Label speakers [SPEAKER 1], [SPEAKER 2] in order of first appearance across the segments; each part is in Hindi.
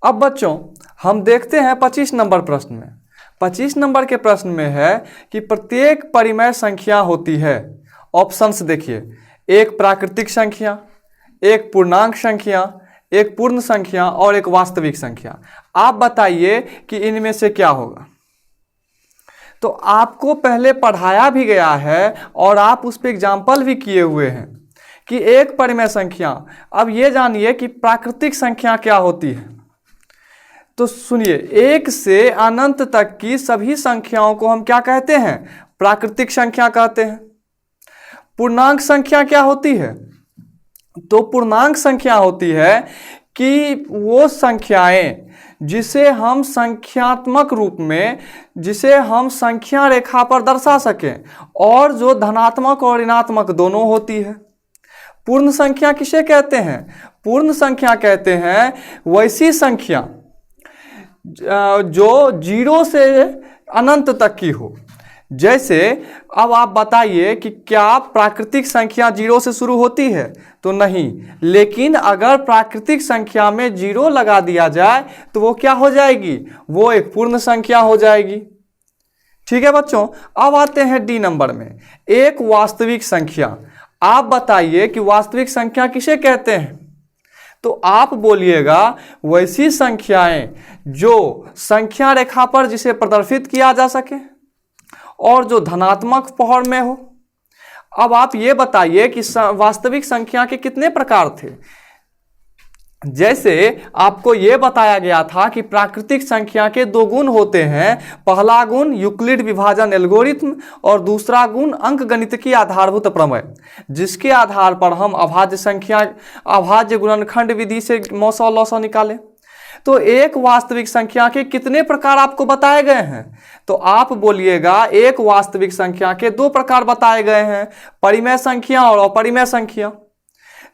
[SPEAKER 1] अब बच्चों हम देखते हैं 25 नंबर प्रश्न में। 25 नंबर के प्रश्न में है कि प्रत्येक परिमेय संख्या होती है। ऑप्शंस देखिए, एक प्राकृतिक संख्या, एक पूर्णांक संख्या, एक पूर्ण संख्या और एक वास्तविक संख्या। आप बताइए कि इनमें से क्या होगा। तो आपको पहले पढ़ाया भी गया है और आप उस पर एग्जाम्पल भी किए हुए हैं कि एक परिमेय संख्या। अब ये जानिए कि प्राकृतिक संख्या क्या होती है। तो सुनिए, एक से अनंत तक की सभी संख्याओं को हम क्या कहते हैं? प्राकृतिक संख्या कहते हैं। पूर्णांक संख्या क्या होती है? तो पूर्णांक संख्या होती है कि वो संख्याएं जिसे हम संख्यात्मक रूप में, जिसे हम संख्या रेखा पर दर्शा सकें और जो धनात्मक और ऋणात्मक दोनों होती है। पूर्ण संख्या किसे कहते हैं? पूर्ण संख्या कहते हैं वैसी संख्या जो 0 से अनंत तक की हो। जैसे अब आप बताइए कि क्या प्राकृतिक संख्या 0 से शुरू होती है? तो नहीं, लेकिन अगर प्राकृतिक संख्या में 0 लगा दिया जाए तो वो क्या हो जाएगी? वो एक पूर्ण संख्या हो जाएगी। ठीक है बच्चों, अब आते हैं डी नंबर में, एक वास्तविक संख्या। आप बताइए कि वास्तविक संख्या किसे कहते हैं? तो आप बोलिएगा वैसी संख्याएं जो संख्या रेखा पर जिसे प्रदर्शित किया जा सके और जो धनात्मक पहर में हो। अब आप ये बताइए कि वास्तविक संख्या के कितने प्रकार थे। जैसे आपको यह बताया गया था कि प्राकृतिक संख्या के 2 गुण होते हैं। पहला गुण यूक्लिड विभाजन एल्गोरिथम और दूसरा गुण अंकगणित आधारभूत प्रमेय, जिसके आधार पर हम अभाज्य गुणनखंड विधि से मौसा लौसा निकाले। तो एक वास्तविक संख्या के कितने प्रकार आपको बताए गए हैं? तो आप बोलिएगा एक वास्तविक संख्या के 2 प्रकार बताए गए हैं, परिमेय संख्या और अपरिमेय संख्या।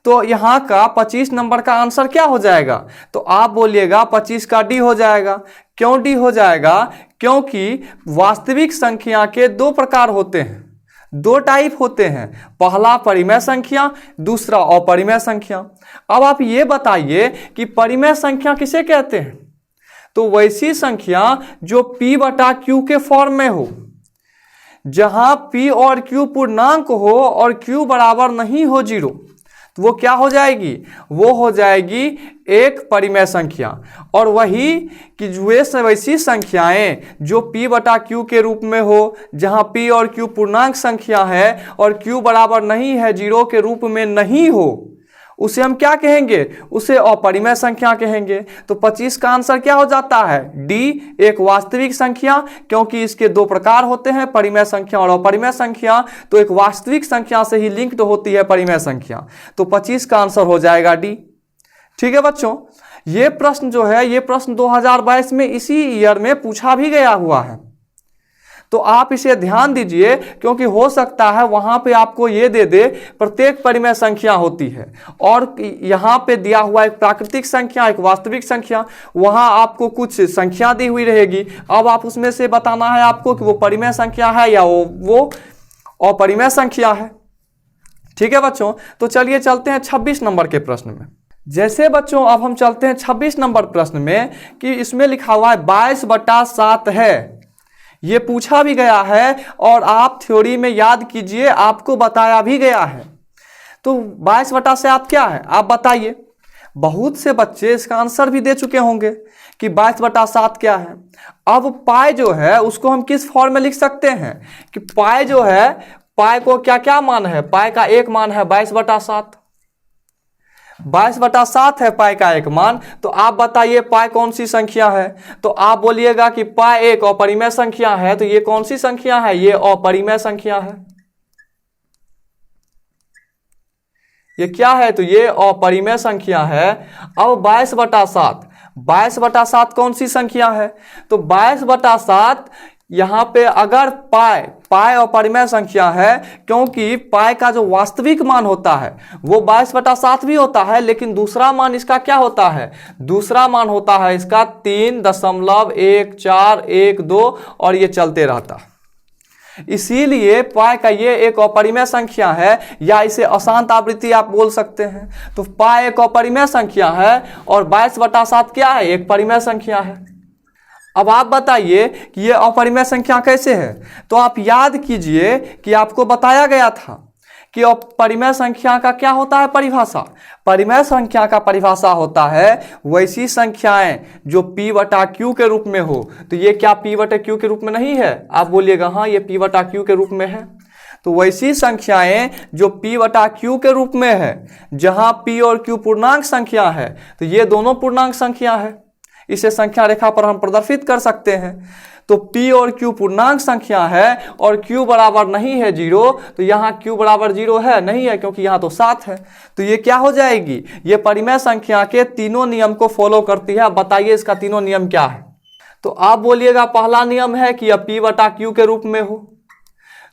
[SPEAKER 1] तो यहाँ का 25 नंबर का आंसर क्या हो जाएगा? तो आप बोलिएगा 25 का डी हो जाएगा। क्यों डी हो जाएगा? क्योंकि वास्तविक संख्या के 2 प्रकार होते हैं, 2 टाइप होते हैं। पहला परिमेय संख्या, दूसरा अपरिमेय संख्या। अब आप ये बताइए कि परिमेय संख्या किसे कहते हैं? तो वैसी संख्या जो p/q के फॉर्म में हो, जहां p और q पूर्णांक हो और q बराबर नहीं हो 0, तो वो क्या हो जाएगी? वो हो जाएगी एक परिमेय संख्या। और वही कि वैसी संख्याएं जो p/q के रूप में हो, जहां p और q पूर्णांक संख्या है और q बराबर नहीं है 0 के रूप में नहीं हो, उसे हम क्या कहेंगे? उसे अपरिमेय संख्या कहेंगे। तो 25 का आंसर क्या हो जाता है? डी, एक वास्तविक संख्या, क्योंकि इसके 2 प्रकार होते हैं, परिमेय संख्या और अपरिमेय संख्या। तो एक वास्तविक संख्या से ही लिंक्ड होती है परिमेय संख्या। तो 25 का आंसर हो जाएगा डी। ठीक है बच्चों, ये प्रश्न जो है, ये प्रश्न 2022 में इसी ईयर में पूछा भी गया हुआ है। तो आप इसे ध्यान दीजिए, क्योंकि हो सकता है वहां पे आपको ये दे दे प्रत्येक परिमेय संख्या होती है और यहां पे दिया हुआ एक प्राकृतिक संख्या, एक वास्तविक संख्या, वहां आपको कुछ संख्या दी हुई रहेगी। अब आप उसमें से बताना है आपको कि वो परिमेय संख्या है या वो अपरिमेय संख्या है। ठीक है बच्चों, तो चलिए चलते हैं 26 नंबर के प्रश्न में। जैसे बच्चों अब हम चलते हैं 26 नंबर प्रश्न में कि इसमें लिखा हुआ है 22/7 है। ये पूछा भी गया है और आप थ्योरी में याद कीजिए, आपको बताया भी गया है। तो 22/7 क्या है आप बताइए। बहुत से बच्चे इसका आंसर भी दे चुके होंगे कि 22/7 क्या है। अब पाई जो है उसको हम किस फॉर्म में लिख सकते हैं कि पाई जो है, पाई को क्या क्या मान है? पाई का एक मान है 22/7। 22/7 है पाई का एक मान। तो आप बताइए पाई कौन सी संख्या है? तो आप बोलिएगा कि पाई एक अपरिमेय संख्या है। तो ये कौन सी संख्या है? ये अपरिमेय संख्या है। ये क्या है? तो ये अपरिमेय संख्या है। अब 22/7, 22/7 कौन सी संख्या है? तो 22/7 यहां पे अगर पाई अपरिमेय संख्या है, क्योंकि पाई का जो वास्तविक मान होता है वो 22/7 भी होता है, लेकिन दूसरा मान इसका क्या होता है? दूसरा मान होता है इसका 3.1412 और ये चलते रहता है। इसीलिए पाई का ये एक अपरिमेय संख्या है, या इसे अशांत आवृत्ति आप बोल सकते हैं। तो पाई एक अपरिमेय संख्या है और 22/7 क्या है, एक परिमेय संख्या है। अब आप बताइए कि ये अपरिमेय संख्या कैसे है। तो आप याद कीजिए कि आपको बताया गया था कि अपरिमेय संख्या का क्या होता है परिभाषा। परिमेय संख्या का परिभाषा होता है वैसी संख्याएं जो p/q के रूप में हो। तो ये क्या p/q के रूप में नहीं है, आप बोलिएगा हाँ ये p/q के रूप में है। तो वैसी संख्याएं जो p/q के रूप में है, जहां p और q पूर्णांक संख्या है, तो ये दोनों पूर्णांक संख्या है। इसे संख्या रेखा पर हम प्रदर्शित कर सकते हैं। तो p और q पूर्णांक संख्या है और q बराबर नहीं है 0, तो यहाँ q बराबर 0 है नहीं है, क्योंकि यहाँ तो 7 है। तो ये क्या हो जाएगी, ये परिमेय संख्या के तीनों नियम को फॉलो करती है। अब बताइए इसका तीनों नियम क्या है। तो आप बोलिएगा पहला नियम है कि यह p/q के रूप में हो।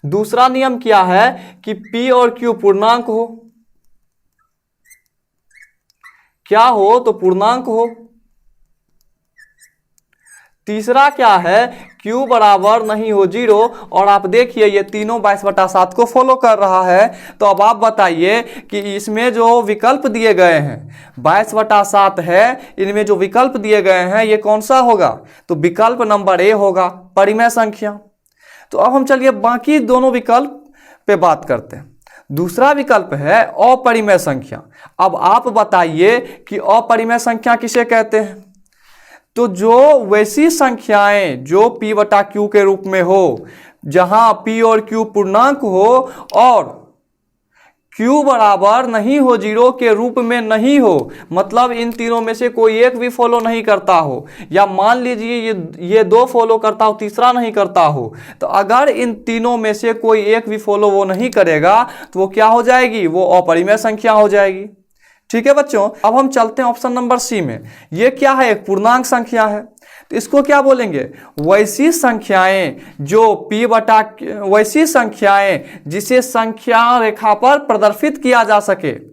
[SPEAKER 1] दूसरा नियम क्या है कि p और q पूर्णांक हो, क्या हो तो पूर्णांक हो। तीसरा क्या है, q बराबर नहीं हो 0। और आप देखिए ये तीनों 22/7 को फॉलो कर रहा है। तो अब आप बताइए कि इसमें जो विकल्प दिए गए हैं 22/7 है, इनमें जो विकल्प दिए गए हैं ये कौन सा होगा, तो विकल्प नंबर ए होगा, परिमेय संख्या। तो अब हम चलिए बाकी दोनों विकल्प पे बात करते हैं। दूसरा विकल्प है अपरिमेय संख्या। अब आप बताइए कि अपरिमेय संख्या किसे कहते हैं। तो जो वैसी संख्याएं जो p/q के रूप में हो, जहां p और q पूर्णांक हो और q बराबर नहीं हो 0 के रूप में नहीं हो, मतलब इन तीनों में से कोई एक भी फॉलो नहीं करता हो, या मान लीजिए ये दो फॉलो करता हो तीसरा नहीं करता हो। तो अगर इन तीनों में से कोई एक भी फॉलो वो नहीं करेगा तो वो क्या हो जाएगी, वो अपरिमेय संख्या हो जाएगी। ठीक है बच्चों, अब हम चलते हैं ऑप्शन नंबर सी में। ये क्या है, एक पूर्णांक संख्या है। तो इसको क्या बोलेंगे, वैसी संख्याएं जो वैसी संख्याएं जिसे संख्या रेखा पर प्रदर्शित किया जा सके,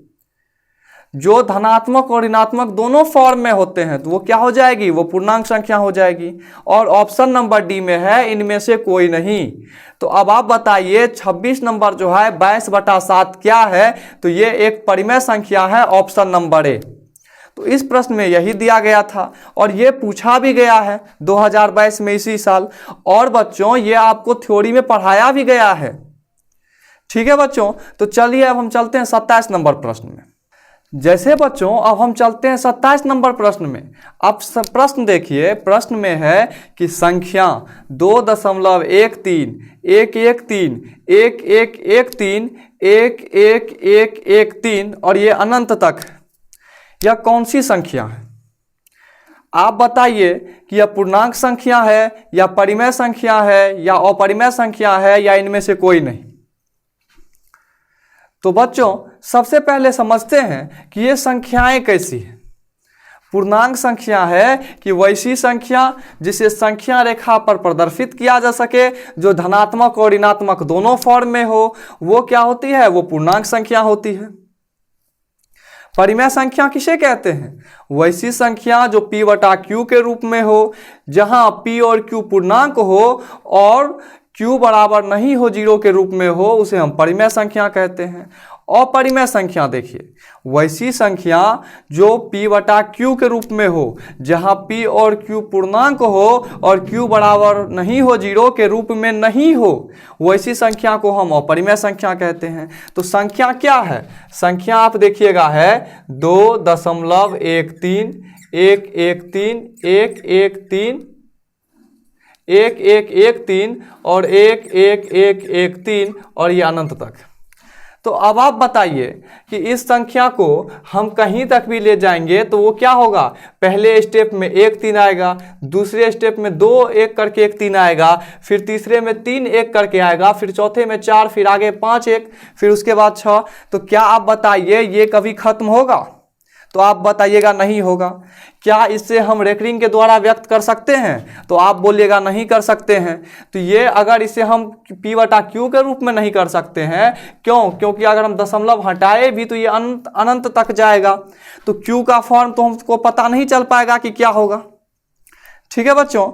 [SPEAKER 1] जो धनात्मक और ऋणात्मक दोनों फॉर्म में होते हैं, तो वो क्या हो जाएगी, वो पूर्णांक संख्या हो जाएगी। और ऑप्शन नंबर डी में है इनमें से कोई नहीं। तो अब आप बताइए 26 नंबर जो है 22/7 क्या है, तो ये एक परिमेय संख्या है, ऑप्शन नंबर ए। तो इस प्रश्न में यही दिया गया था और ये पूछा भी गया है 2022 में इसी साल। और बच्चों ये आपको थ्योरी में पढ़ाया भी गया है। ठीक है बच्चों, तो चलिए अब हम चलते हैं 27 नंबर प्रश्न में। जैसे बच्चों अब हम चलते हैं 27 नंबर प्रश्न में। अब प्रश्न देखिए, प्रश्न में है कि संख्या 2.13 113 1113 11113 और ये अनंत तक, यह कौन सी संख्या है। आप बताइए कि यह पूर्णांक संख्या है या परिमेय संख्या है या अपरिमेय संख्या है या इनमें से कोई नहीं। तो बच्चों सबसे पहले समझते हैं कि ये संख्याएं कैसी हैं। पूर्णांक संख्या है कि वैसी संख्या जिसे संख्या रेखा पर प्रदर्शित किया जा सके, जो धनात्मक और ऋणात्मक दोनों फॉर्म में हो, वो क्या होती है, वो पूर्णांक संख्या होती है। परिमेय संख्या किसे कहते हैं, वैसी संख्या जो p/q के रूप में हो, जहां p और q पूर्णांक हो और q बराबर नहीं हो 0 के रूप में हो, उसे हम परिमेय संख्या कहते हैं। अपरिमेय संख्या देखिए, वैसी संख्या जो p/q के रूप में हो, जहां p और q पूर्णांक हो और q बराबर नहीं हो 0 के रूप में नहीं हो, वैसी संख्या को हम अपरिमेय संख्या कहते हैं। तो संख्या क्या है, संख्या आप देखिएगा है 2.13 113 113 1113 और 11113 और ये अनंत तक। तो अब आप बताइए कि इस संख्या को हम कहीं तक भी ले जाएंगे तो वो क्या होगा, पहले स्टेप में 1 3 आएगा, दूसरे स्टेप में 2 1 करके 1 3 आएगा, फिर तीसरे में 3 1 करके आएगा, फिर चौथे में 4, फिर आगे 5 1, फिर उसके बाद 6। तो क्या आप बताइए ये कभी खत्म होगा, तो आप बताइएगा नहीं होगा। क्या इससे हम रेकरिंग के द्वारा व्यक्त कर सकते हैं, तो आप बोलिएगा नहीं कर सकते हैं। तो ये अगर इसे हम p/q के रूप में नहीं कर सकते हैं, क्यों, क्योंकि अगर हम दशमलव हटाए भी तो ये अनंत तक जाएगा, तो q का फॉर्म तो हमको पता नहीं चल पाएगा कि क्या होगा। ठीक है बच्चों।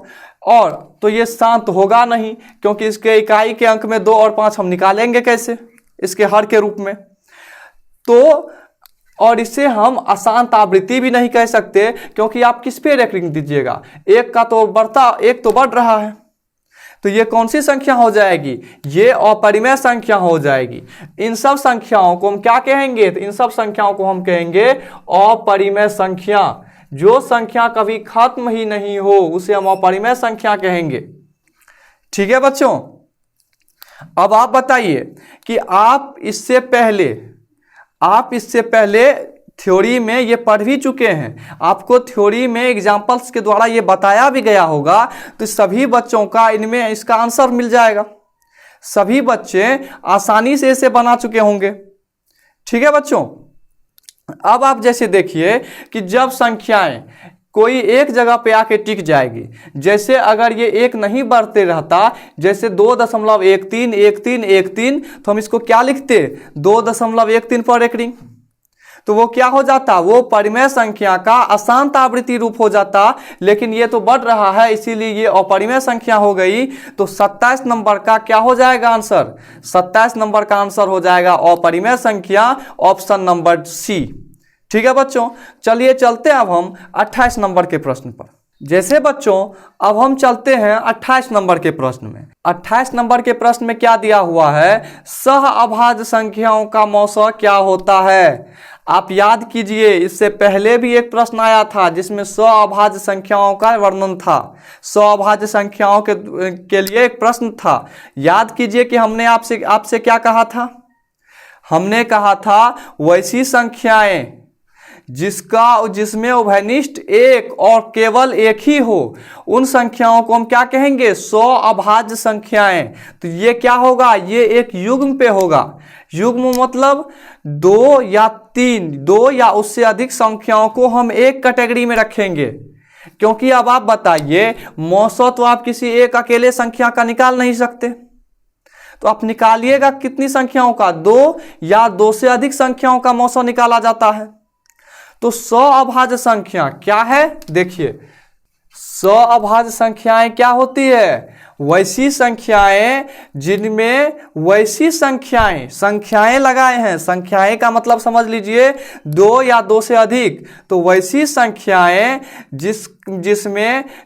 [SPEAKER 1] और तो ये शांत होगा नहीं, क्योंकि इसके इकाई के अंक में 2 और 5 हम निकालेंगे कैसे, इसके हर के रूप में। तो और इसे हम अशांत आवृत्ति भी नहीं कह सकते, क्योंकि आप किस पे रेटिंग दीजिएगा, एक का तो बढ़ता, एक तो बढ़ रहा है। तो ये कौन सी संख्या हो जाएगी, ये अपरिमेय संख्या हो जाएगी। इन सब संख्याओं को हम क्या कहेंगे, तो इन सब संख्याओं को हम कहेंगे अपरिमेय संख्या। जो संख्या कभी खत्म ही नहीं हो उसे हम अपरिमेय संख्या कहेंगे। ठीक है बच्चों। अब आप बताइए कि आप इससे पहले थ्योरी में ये पढ़ भी चुके हैं, आपको थ्योरी में एग्जाम्पल्स के द्वारा ये बताया भी गया होगा, तो सभी बच्चों का इनमें इसका आंसर मिल जाएगा। सभी बच्चे आसानी से इसे बना चुके होंगे। ठीक है बच्चों। अब आप जैसे देखिए कि जब संख्याएं कोई एक जगह पे आके टिक जाएगी, जैसे अगर ये एक नहीं बढ़ते रहता, जैसे 2.131313, तो हम इसको क्या लिखते, 2.13 पर रेकरिंग, तो वो क्या हो जाता, वो परिमेय संख्या का अशांत आवृत्ति रूप हो जाता। लेकिन ये तो बढ़ रहा है, इसीलिए ये अपरिमेय संख्या हो गई। तो 27 नंबर का क्या हो जाएगा आंसर, 27 नंबर का आंसर हो जाएगा अपरिमेय संख्या, ऑप्शन नंबर सी। ठीक है बच्चों। चलिए चलते हैं अब हम 28 नंबर के प्रश्न पर। जैसे बच्चों अब हम चलते हैं 28 नंबर के प्रश्न में। 28 नंबर के प्रश्न में क्या दिया हुआ है, सह अभाज्य संख्याओं का मौसा क्या होता है। आप याद कीजिए, इससे पहले भी एक प्रश्न आया था जिसमें सह अभाज्य संख्याओं का वर्णन था। सह अभाज्य संख्याओं के लिए एक प्रश्न था। याद कीजिए कि हमने आपसे क्या कहा था, हमने कहा था वैसी संख्याएं जिसमें उभयनिष्ठ एक और केवल एक ही हो, उन संख्याओं को हम क्या कहेंगे, सह अभाज्य संख्याएं। तो ये क्या होगा, ये एक युग्म पे होगा। युग्म मतलब 2 या 3, 2 या उससे अधिक संख्याओं को हम एक कैटेगरी में रखेंगे। क्योंकि अब आप बताइए, मौसा तो आप किसी एक अकेले संख्या का निकाल नहीं सकते, तो आप निकालिएगा कितनी संख्याओं का, 2 या 2 से अधिक संख्याओं का मौसा निकाला जाता है। तो सह अभाज्य संख्या क्या है, देखिए सह अभाज्य संख्याएं क्या होती है, वैसी संख्याएं जिनमें वैसी संख्याएं लगाए हैं। संख्याएं का मतलब समझ लीजिए 2 या 2 से अधिक, तो वैसी संख्याएं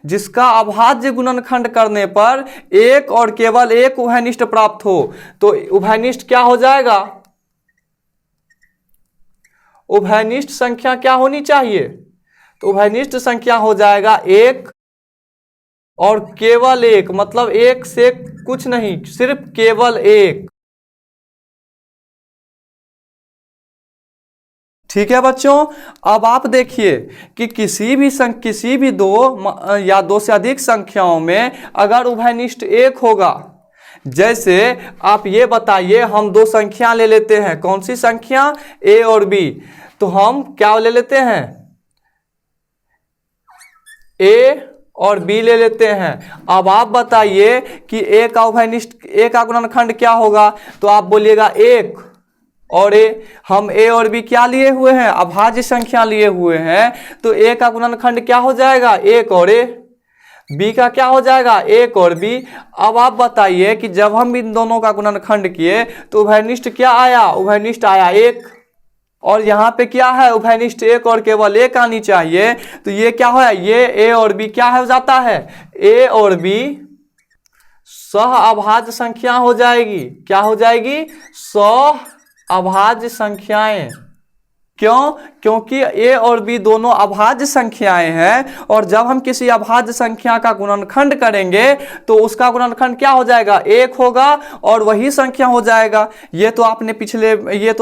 [SPEAKER 1] जिसका अभाज्य गुणनखंड करने पर एक और केवल एक उभयनिष्ठ प्राप्त हो। तो उभयनिष्ठ क्या हो जाएगा, उभयनिष्ठ संख्या क्या होनी चाहिए, तो उभयनिष्ठ संख्या हो जाएगा एक और केवल एक, मतलब एक से कुछ नहीं, सिर्फ केवल एक। ठीक है बच्चों। अब आप देखिए कि किसी भी 2 या 2 से अधिक संख्याओं में अगर उभयनिष्ठ एक होगा, जैसे आप ये बताइए, हम 2 संख्या ले लेते हैं, कौन सी संख्या, ए और बी। तो हम क्या ले लेते हैं, ए और बी ले लेते हैं। अब आप बताइए कि ए का उभयनिष्ठ, ए का गुणनखंड क्या होगा, तो आप बोलिएगा 1 और ए। हम ए और बी क्या लिए हुए हैं, अभाज्य संख्या लिए हुए हैं, तो ए का गुणनखंड क्या हो जाएगा, 1 और ए। बी का क्या हो जाएगा, 1 और बी। अब आप बताइए कि जब हम इन दोनों का गुणनखंड किए तो उभयनिष्ठ क्या आया, उभयनिष्ठ आया 1, और यहाँ पे क्या है, उभयनिष्ठ 1 और केवल 1 आनी चाहिए। तो ये क्या है, ये ए और बी क्या हो जाता है, ए और बी सह अभाज्य संख्या हो जाएगी। क्या हो जाएगी, सह अभाज्य संख्याएं। क्यों, क्योंकि ए और बी दोनों अभाज्य संख्याएं हैं, और जब हम किसी अभाज्य संख्या का गुणनखंड करेंगे तो उसका गुणनखंड क्या हो जाएगा, 1 होगा और वही संख्या हो जाएगा। ये तो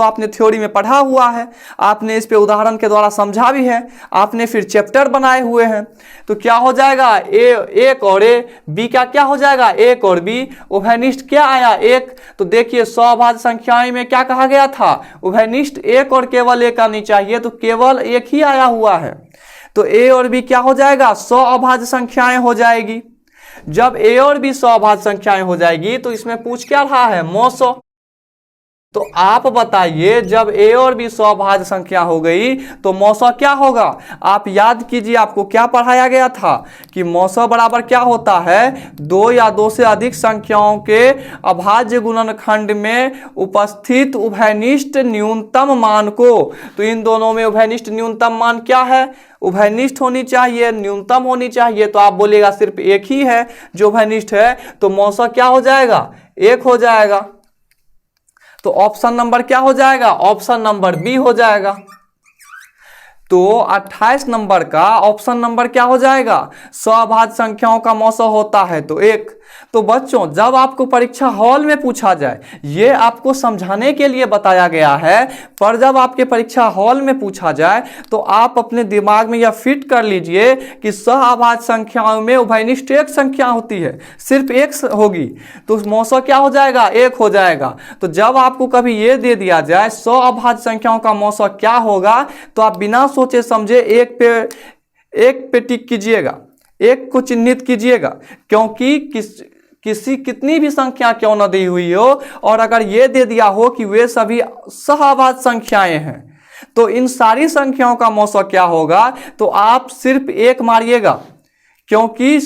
[SPEAKER 1] आपने थ्योरी में पढ़ा हुआ है, आपने इस पे उदाहरण के द्वारा समझा भी है, आपने फिर चैप्टर बनाए हुए हैं। तो क्या हो जाएगा, ए 1 और ए, बी का क्या हो जाएगा, 1 और बी। उभयनिष्ठ क्या आया, 1। तो देखिए सह अभाज्य संख्याएं में क्या कहा गया था, उभयनिष्ठ 1 और केवल 1 आनी चाहिए, तो केवल 1 ही आया हुआ है। तो ए और बी क्या हो जाएगा, सह अभाज्य संख्याएं हो जाएगी। जब ए और बी सह अभाज्य संख्याएं हो जाएगी तो इसमें पूछ क्या रहा है, मौसा। तो आप बताइए, जब a और b स्वभाज्य संख्या हो गई तो मौसा क्या होगा? आप याद कीजिए, आपको क्या पढ़ाया गया था कि मौसा बराबर क्या होता है? दो या दो से अधिक संख्याओं के अभाज्य गुणनखंड में उपस्थित उभयनिष्ठ न्यूनतम मान को। तो इन दोनों में उभयनिष्ठ न्यूनतम मान क्या है? उभयनिष्ठ होनी चाहिए, न्यूनतम होनी चाहिए। तो आप बोलिएगा सिर्फ एक ही है जो उभयनिष्ठ है, तो मौसा क्या हो जाएगा? एक हो जाएगा। तो ऑप्शन नंबर क्या हो जाएगा? ऑप्शन नंबर बी हो जाएगा। तो 28 नंबर का ऑप्शन नंबर क्या हो जाएगा? स्वभाज्य संख्याओं का मौसा होता है तो एक। तो बच्चों, जब आपको परीक्षा हॉल में पूछा जाए, ये आपको समझाने के लिए बताया गया है, पर जब आपके परीक्षा हॉल में पूछा जाए तो आप अपने दिमाग में यह फिट कर लीजिए कि सहअभाज्य संख्याओं में उभयनिष्ठ एक संख्या होती है, सिर्फ एक होगी, तो मौसा क्या हो जाएगा? एक हो जाएगा। तो जब आपको कभी ये दे दिया जाए सहअभाज्य संख्याओं का मौसा क्या होगा, तो आप बिना सोचे समझे एक पे टिक कीजिएगा, एक को चिन्हित कीजिएगा, क्योंकि कितनी भी संख्या क्यों न दी हुई हो, और अगर ये दे दिया हो कि वे सभी सहअभाज्य संख्याएं हैं, तो इन सारी संख्याओं का मौसा क्या होगा? तो आप सिर्फ एक मारिएगा, क्योंकि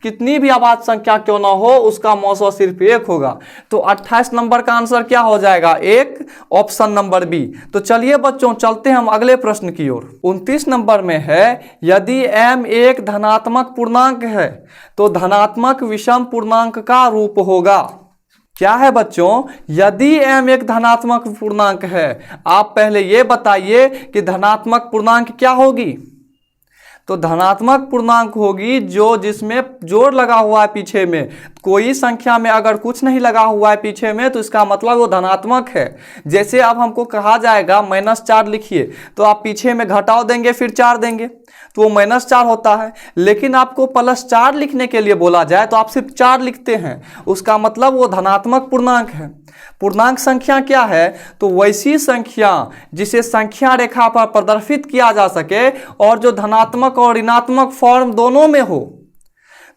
[SPEAKER 1] कितनी भी अभाज्य संख्या क्यों ना हो उसका मौसा सिर्फ एक होगा। तो 28 नंबर का आंसर क्या हो जाएगा? एक, ऑप्शन नंबर बी। तो चलिए बच्चों, चलते हैं हम अगले प्रश्न की ओर। 29 नंबर में है, यदि m एक धनात्मक पूर्णांक है तो धनात्मक विषम पूर्णांक का रूप होगा। क्या है बच्चों? यदि m एक धनात्मक पूर्णांक है, आप पहले ये बताइए कि धनात्मक पूर्णांक क्या होगी? तो धनात्मक पूर्णांक होगी जो जिसमें जोड़ लगा हुआ है पीछे में। कोई संख्या में अगर कुछ नहीं लगा हुआ है पीछे में तो इसका मतलब वो धनात्मक है। जैसे अब हमको कहा जाएगा -4 लिखिए, तो आप पीछे में घटाव देंगे फिर 4 देंगे, तो वो -4 होता है। लेकिन आपको +4 लिखने के लिए बोला जाए तो आप सिर्फ 4 लिखते हैं, उसका मतलब वो धनात्मक पूर्णांक है। पूर्णांक संख्या क्या है? तो वैसी संख्या जिसे संख्या रेखा पर प्रदर्शित किया जा सके और जो धनात्मक और ऋणात्मक फॉर्म दोनों में हो।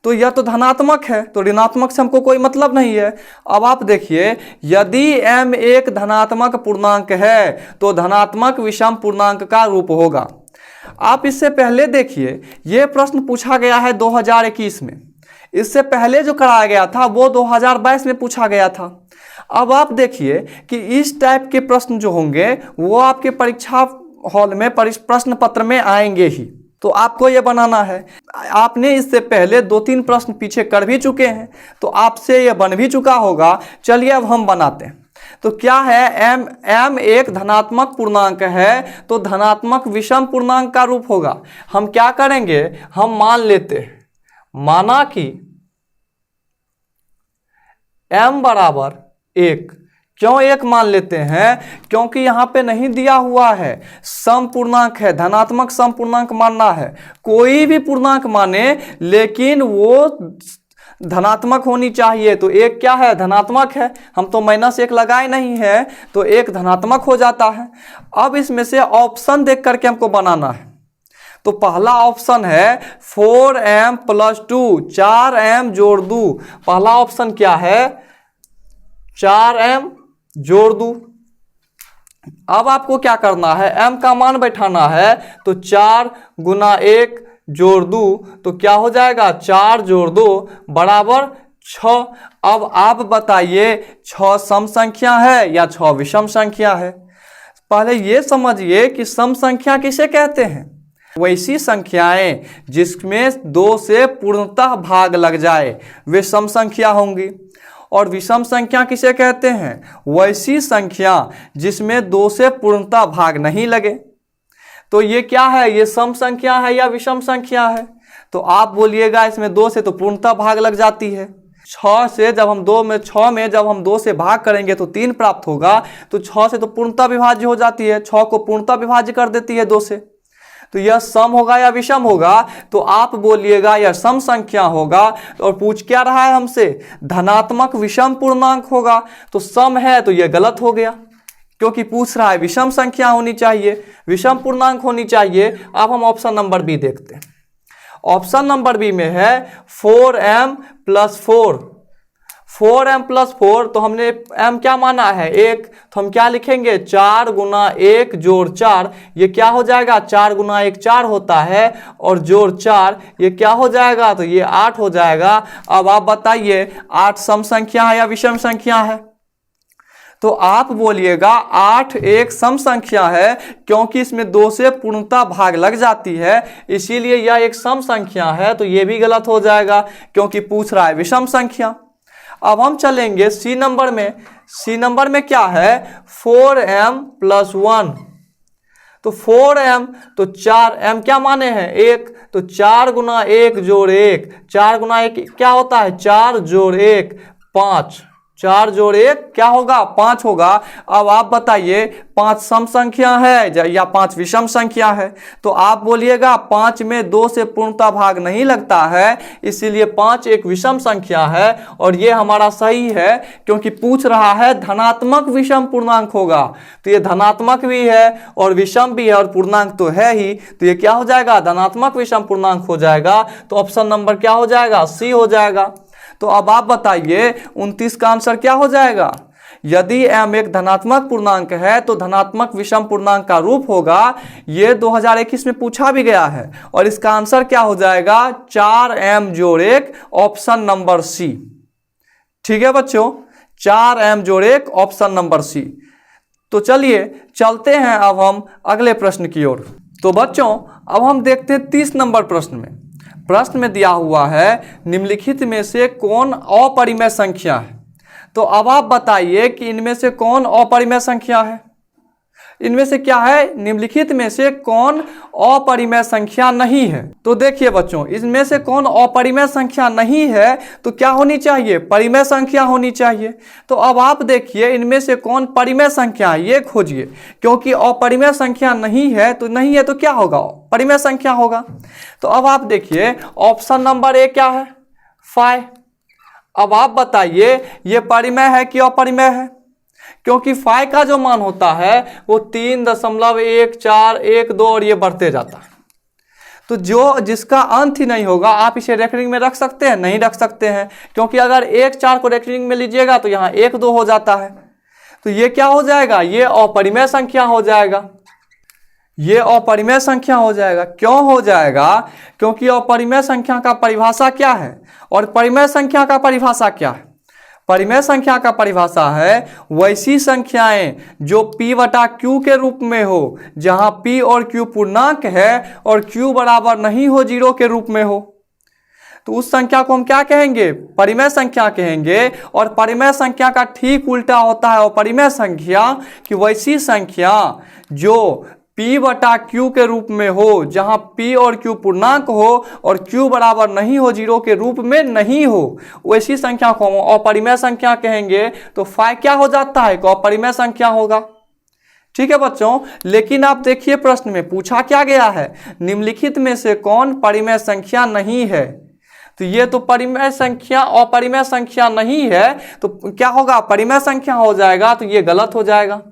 [SPEAKER 1] तो यह तो धनात्मक है, तो ऋणात्मक से हमको कोई मतलब नहीं है। अब आप देखिए, यदि m एक धनात्मक पूर्णांक है तो धनात्मक विषम पूर्णांक का रूप होगा। आप इससे पहले देखिए, यह प्रश्न पूछा गया है 2021 में, इससे पहले जो कराया गया था वो 2022 में पूछा गया था। अब आप देखिए कि इस टाइप के प्रश्न जो होंगे वो आपके परीक्षा हॉल में प्रश्न पत्र में आएंगे ही, तो आपको ये बनाना है। आपने इससे पहले 2-3 प्रश्न पीछे कर भी चुके हैं, तो आपसे ये बन भी चुका होगा। चलिए अब हम बनाते हैं। तो क्या है? m एक धनात्मक पूर्णांक है तो धनात्मक विषम पूर्णांक का रूप होगा। हम क्या करेंगे? हम मान लेते हैं, माना कि m बराबर 1। क्यों 1 मान लेते हैं? क्योंकि यहां पे नहीं दिया हुआ है, सम पूर्णांक है, धनात्मक सम पूर्णांक मानना है। कोई भी पूर्णांक माने लेकिन वो धनात्मक होनी चाहिए। तो 1 क्या है? धनात्मक है। हम तो -1 लगाए नहीं है, तो 1 धनात्मक हो जाता है। अब इसमें से ऑप्शन देख करके हमको बनाना है। तो पहला ऑप्शन है 4m + 2, 4m जोड़ दूं। पहला ऑप्शन क्या है? 4m जोड़ दूं। अब आपको क्या करना है? m का मान बैठाना है, तो 4 × 1 जोड़ दूं तो क्या हो जाएगा? 4 जोड़ 2 बराबर 6। अब आप बताइए 6 सम संख्या है या 6 विषम संख्या है? पहले ये समझिए कि सम संख्या किसे कहते हैं? वैसी संख्याएं जिसमें 2 से पूर्णतः भाग लग जाए वे सम संख्या होंगी। और विषम संख्या किसे कहते हैं? वैसी संख्या जिसमें 2 से पूर्णतः भाग नहीं लगे। तो ये क्या है? ये सम संख्या है या विषम संख्या है? तो आप बोलिएगा इसमें 2 से तो पूर्णतः भाग लग जाती है। 6 से जब हम 2 से भाग करेंगे तो 3 प्राप्त होगा, तो 6 से तो पूर्णतः विभाज्य हो जाती है, 6 को पूर्णतः विभाज्य कर देती है 2 से। तो यह सम होगा या विषम होगा? तो आप बोलिएगा यह सम संख्या होगा। और पूछ क्या रहा है हमसे? धनात्मक विषम पूर्णांक होगा। तो सम है तो यह गलत हो गया, क्योंकि पूछ रहा है विषम संख्या होनी चाहिए, विषम पूर्णांक होनी चाहिए। अब हम ऑप्शन नंबर बी देखते हैं। ऑप्शन नंबर बी में है 4m + 4। 4m प्लस 4, तो हमने m क्या माना है 1, तो हम क्या लिखेंगे 4 गुना 1 जोड़ 4, ये क्या हो जाएगा 4 गुना 1 4 होता है, और जोड़ 4 ये क्या हो जाएगा, तो ये 8 हो जाएगा। अब आप बताइए 8 सम संख्या है या विषम संख्या है? तो आप बोलिएगा 8 एक सम संख्या है, क्योंकि इसमें 2 से पूर्णता भाग लग जाती है, इसीलिए यह एक सम संख्या है। तो यह भी गलत हो जाएगा, क्योंकि पूछ रहा है विषम संख्या। अब हम चलेंगे सी नंबर में। सी नंबर में क्या है 4m प्लस 1, तो 4m, तो 4m क्या माने हैं 1, तो 4 गुना 1 जोड़ 1, 4 गुना 1 क्या होता है 4 जोड़ 1 5, 4 जोड़ 1 क्या होगा 5 होगा। अब आप बताइए 5 सम संख्या है या 5 विषम संख्या है? तो आप बोलिएगा 5 में 2 से पूर्णता भाग नहीं लगता है, इसीलिए 5 एक विषम संख्या है, और ये हमारा सही है, क्योंकि पूछ रहा है धनात्मक विषम पूर्णांक होगा, तो ये धनात्मक भी है और विषम भी है और पूर्णांक तो है ही, तो ये क्या हो जाएगा धनात्मक विषम पूर्णांक हो जाएगा। तो ऑप्शन नंबर क्या हो जाएगा सी हो जाएगा। तो अब आप बताइए 29 का आंसर क्या हो जाएगा? यदि m एक धनात्मक पूर्णांक है तो धनात्मक विषम पूर्णांक का रूप होगा। ये 2021 में पूछा भी गया है, और इसका आंसर क्या हो जाएगा 4m जोड़ 1, ऑप्शन नंबर सी। ठीक है बच्चों, 4m जोड़ 1, ऑप्शन नंबर सी। तो चलिए चलते हैं अब हम अगले प्रश्न की ओर। तो बच्चों अब हम देखते हैं 30 नंबर प्रश्न में। प्रश्न में दिया हुआ है निम्नलिखित में से कौन अपरिमेय संख्या है? तो अब आप बताइए कि इनमें से कौन अपरिमेय संख्या है? इनमें से क्या है निम्नलिखित में से कौन अपरिमेय संख्या नहीं है? तो देखिए बच्चों, इनमें से कौन अपरिमेय संख्या नहीं है, तो क्या होनी चाहिए परिमेय संख्या होनी चाहिए। तो अब आप देखिए इनमें से कौन परिमेय संख्या है ये खोजिए, क्योंकि अपरिमेय संख्या नहीं है तो क्या होगा परिमेय संख्या होगा। तो अब आप देखिए ऑप्शन नंबर ए क्या है 5। अब आप बताइए ये परिमेय है कि अपरिमेय है? क्योंकि 5 का जो मान होता है वो 3.1412 और ये बढ़ते जाता है। तो जो जिसका अंत ही नहीं होगा आप इसे रेकरिंग में रख सकते हैं? नहीं रख सकते हैं, क्योंकि अगर 1 4 को रेकरिंग में लीजिएगा तो यहाँ 1 2 हो जाता है। तो ये क्या हो जाएगा, ये अपरिमेय संख्या हो जाएगा। ये अपरिमेय संख्या हो जाएगा। क्यों हो जाएगा? क्योंकि अपरिमेय संख्या का परिभाषा क्या है और परिमेय संख्या का परिभाषा क्या है? परिमेय संख्या का परिभाषा है वैसी संख्याएं जो p बटा q के रूप में हो, जहां p और q पूर्णांक है और q बराबर नहीं हो 0 के रूप में हो। तो उस संख्या को हम क्या कहेंगे परिमेय संख्या कहेंगे। और परिमेय संख्या का ठीक उल्टा होता है अपरिमेय संख्या, कि वैसी संख्या जो p बटा q के रूप में हो, जहां p और q पूर्णांक हो और q बराबर नहीं हो 0 के रूप में नहीं हो, वैसी संख्या को हम अपरिमेय संख्या कहेंगे। तो 5 क्या हो जाता है अपरिमेय संख्या होगा। ठीक है बच्चों, लेकिन आप देखिए प्रश्न में पूछा क्या गया है निम्नलिखित में से कौन परिमेय संख्या नहीं है। तो ये तो परिमेय संख्या अपरिमेय संख्या नहीं है, तो क्या होगा परिमेय संख्या हो जाएगा। तो ये गलत हो जाएगा।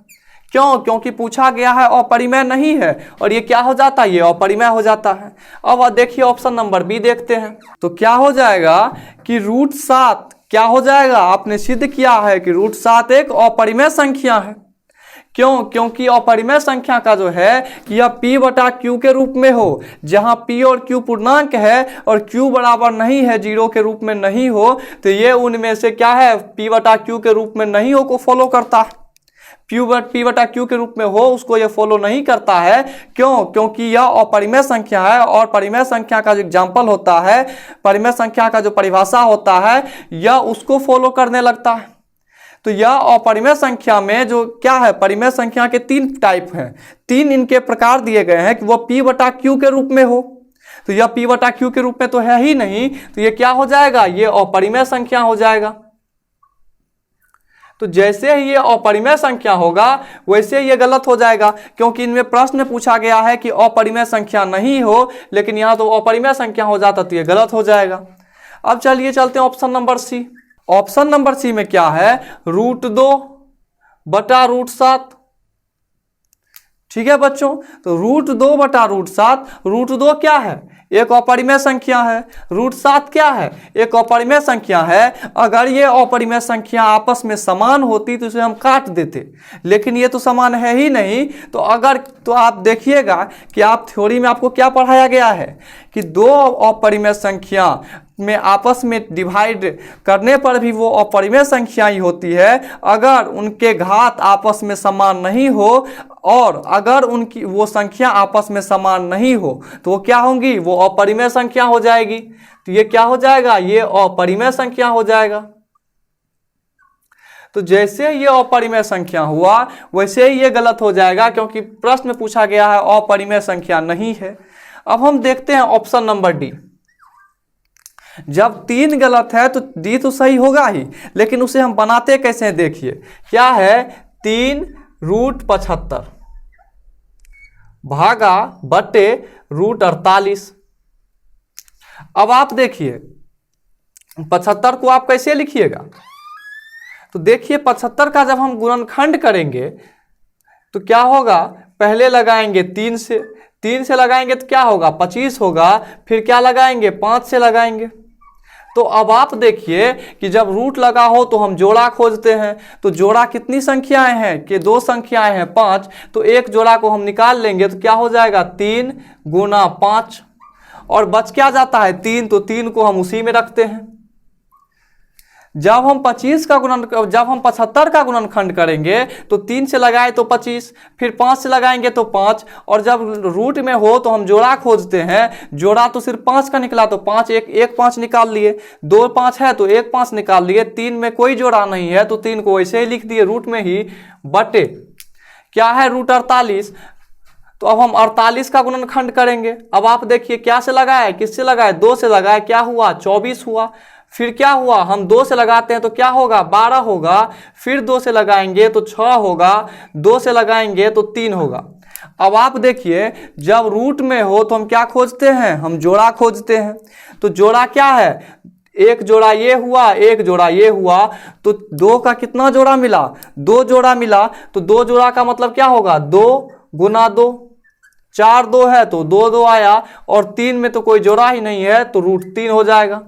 [SPEAKER 1] क्यों? क्योंकि पूछा गया है अपरिमेय नहीं है, और ये क्या हो जाता है ये अपरिमेय हो जाता है। अब देखिए ऑप्शन नंबर बी देखते हैं। तो क्या हो जाएगा कि √7 क्या हो जाएगा, आपने सिद्ध किया है कि √7 एक अपरिमेय संख्या है। क्यों? क्योंकि अपरिमेय संख्या का जो है कि यह p बटा q के रूप में हो, जहां p और q पूर्णांक है और q बराबर नहीं है 0 के रूप में नहीं हो। तो ये उनमें से क्या है p बटा q के रूप में नहीं हो को फॉलो करता है। p बटा q के रूप में हो उसको ये फॉलो नहीं करता है। क्यों? क्योंकि यह अपरिमेय संख्या है, और परिमेय संख्या का जो एग्जाम्पल होता है, परिमेय संख्या का जो परिभाषा होता है, यह उसको फॉलो करने लगता है। तो यह अपरिमेय संख्या में जो क्या है परिमेय संख्या के 3 टाइप हैं, 3 इनके प्रकार दिए गए हैं कि वह p बटा q के रूप में हो। तो यह p बटा q के रूप में तो है ही नहीं, तो ये क्या हो जाएगा ये अपरिमेय संख्या हो जाएगा। तो जैसे ही ये अपरिमेय संख्या होगा वैसे ये गलत हो जाएगा, क्योंकि इनमें प्रश्न पूछा गया है कि अपरिमेय संख्या नहीं हो, लेकिन यहाँ तो अपरिमेय संख्या हो जाता तो ये गलत हो जाएगा। अब चलिए चलते हैं option number C. Option number C में क्या है √2 बटा √7। ठीक है बच्चों, तो √2 बटा √7, √2 क्या है एक अपरिमेय संख्या है। √7 क्या है? एक अपरिमेय संख्या है। अगर ये अपरिमेय संख्या आपस में समान होती तो इसे हम काट देते, लेकिन ये तो समान है ही नहीं। तो आप देखिएगा कि आप थ्योरी में आपको क्या पढ़ाया गया है कि दो अपरिमेय संख्या में आपस में डिवाइड करने पर भी वो अपरिमेय संख्या ही होती है अगर उनके घात आपस में समान नहीं हो, और अगर उनकी वो संख्या आपस में समान नहीं हो तो वो क्या होंगी? वो अपरिमेय संख्या हो जाएगी। तो ये क्या हो जाएगा? ये अपरिमेय संख्या हो जाएगा। तो जैसे ये अपरिमेय संख्या हुआ वैसे ही ये गलत हो जाएगा, क्योंकि प्रश्न में पूछा गया है अपरिमेय संख्या नहीं है। अब हम देखते हैं ऑप्शन नंबर डी। जब 3 गलत है तो डी तो सही होगा ही, लेकिन उसे हम बनाते कैसे हैं देखिए। क्या है? 3√75 भागा बटे √48। अब आप देखिए 75 को आप कैसे लिखिएगा? तो देखिए 75 का जब हम गुणनखंड करेंगे तो क्या होगा? पहले लगाएंगे 3 से लगाएंगे तो क्या होगा? 25 होगा। फिर क्या लगाएंगे? 5 से लगाएंगे। तो अब आप देखिए कि जब रूट लगा हो तो हम जोड़ा खोजते हैं। तो जोड़ा कितनी संख्याएं हैं? कि 2 संख्याएं हैं 5। तो एक जोड़ा को हम निकाल लेंगे तो क्या हो जाएगा? 3 गुना 5, और बच क्या जाता है? 3। तो 3 को हम उसी में रखते हैं। जब हम 75 का गुणनखंड करेंगे तो 3 से लगाए तो 25, फिर 5 से लगाएंगे तो 5, और जब रूट में हो तो हम जोड़ा खोजते हैं। जोड़ा तो सिर्फ 5 का निकला तो 5 एक 5 निकाल लिए, 2 5 है तो 1 5 निकाल लिए। 3 में कोई जोड़ा नहीं है तो 3 को वैसे ही लिख दिए रूट में ही, बटे क्या है? √48। तो अब हम 48 का गुणनखंड करेंगे। अब आप देखिए क्या से लगाए, किससे लगाए? 2 से लगाए। क्या हुआ? 24 हुआ। फिर क्या हुआ? हम 2 से लगाते हैं तो क्या होगा? 12 होगा। फिर 2 से लगाएंगे तो 6 होगा। 2 से लगाएंगे तो 3 होगा। अब आप देखिए जब रूट में हो तो हम क्या खोजते हैं? हम जोड़ा खोजते हैं। तो जोड़ा क्या है? एक जोड़ा ये हुआ, एक जोड़ा ये हुआ। तो 2 का कितना जोड़ा मिला? 2 जोड़ा मिला। तो 2 जोड़ा का मतलब क्या होगा? 2 गुना 2, 4 2 है तो 2 2 आया, और 3 में तो कोई जोड़ा ही नहीं है तो √3 हो जाएगा।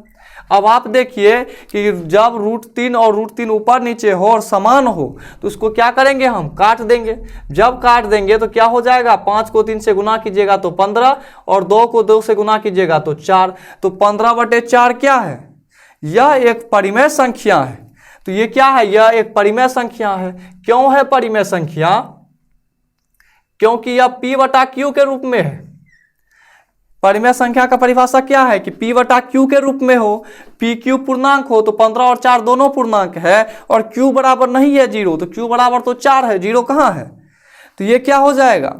[SPEAKER 1] अब आप देखिए कि जब √3 और √3 ऊपर नीचे हो और समान हो तो उसको क्या करेंगे? हम काट देंगे। जब काट देंगे तो क्या हो जाएगा? 5 को 3 से गुना कीजिएगा तो 15, और 2 को 2 से गुना कीजिएगा तो 4। तो 15/4 क्या है? यह एक परिमेय संख्या है। तो ये क्या है? यह एक परिमेय संख्या है। क्यों है परिमेय संख्या? क्योंकि यह P/Q के रूप में है। परिमेय संख्या का परिभाषा क्या है? कि P/Q के रूप में हो। PQ पूर्णांक हो तो 15 और 4 दोनों पूर्णांक है, और Q बराबर नहीं है 0, तो Q बराबर तो 4 है, 0 कहाँ है? तो ये क्या हो जाएगा?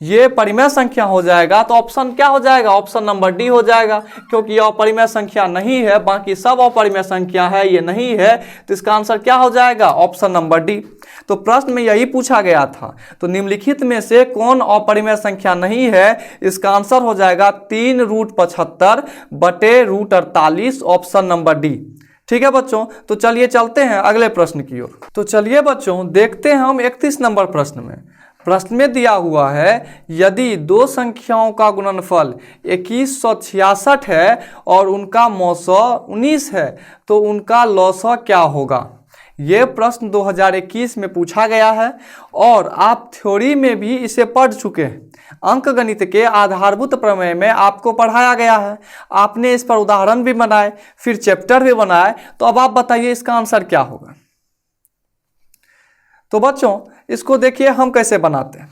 [SPEAKER 1] ये परिमेय संख्या हो जाएगा। तो ऑप्शन क्या हो जाएगा? ऑप्शन नंबर डी हो जाएगा, क्योंकि यह अपरिमेय संख्या नहीं है, बाकी सब अपरिमेय संख्या है, ये नहीं है। तो इसका आंसर क्या हो जाएगा? Option number D. तो प्रश्न में यही पूछा गया था। तो निम्नलिखित में से कौन अपरिमेय संख्या नहीं है? इसका आंसर हो जाएगा 3√75 बटे √48, ऑप्शन नंबर डी। ठीक है बच्चों, तो चलिए चलते हैं अगले प्रश्न की ओर। तो चलिए बच्चों देखते हैं हम 31 नंबर प्रश्न में। प्रश्न में दिया हुआ है यदि 2 संख्याओं का गुणनफल 2166 है और उनका मौसा 19 है तो उनका लौसा क्या होगा? ये प्रश्न 2021 में पूछा गया है, और आप थ्योरी में भी इसे पढ़ चुके हैं। अंकगणित के आधारभूत प्रमेय में आपको पढ़ाया गया है। आपने इस पर उदाहरण भी बनाए, फिर चैप्टर भी बनाए। तो अब आप बताइए इसका आंसर क्या होगा? तो बच्चों इसको देखिए हम कैसे बनाते हैं,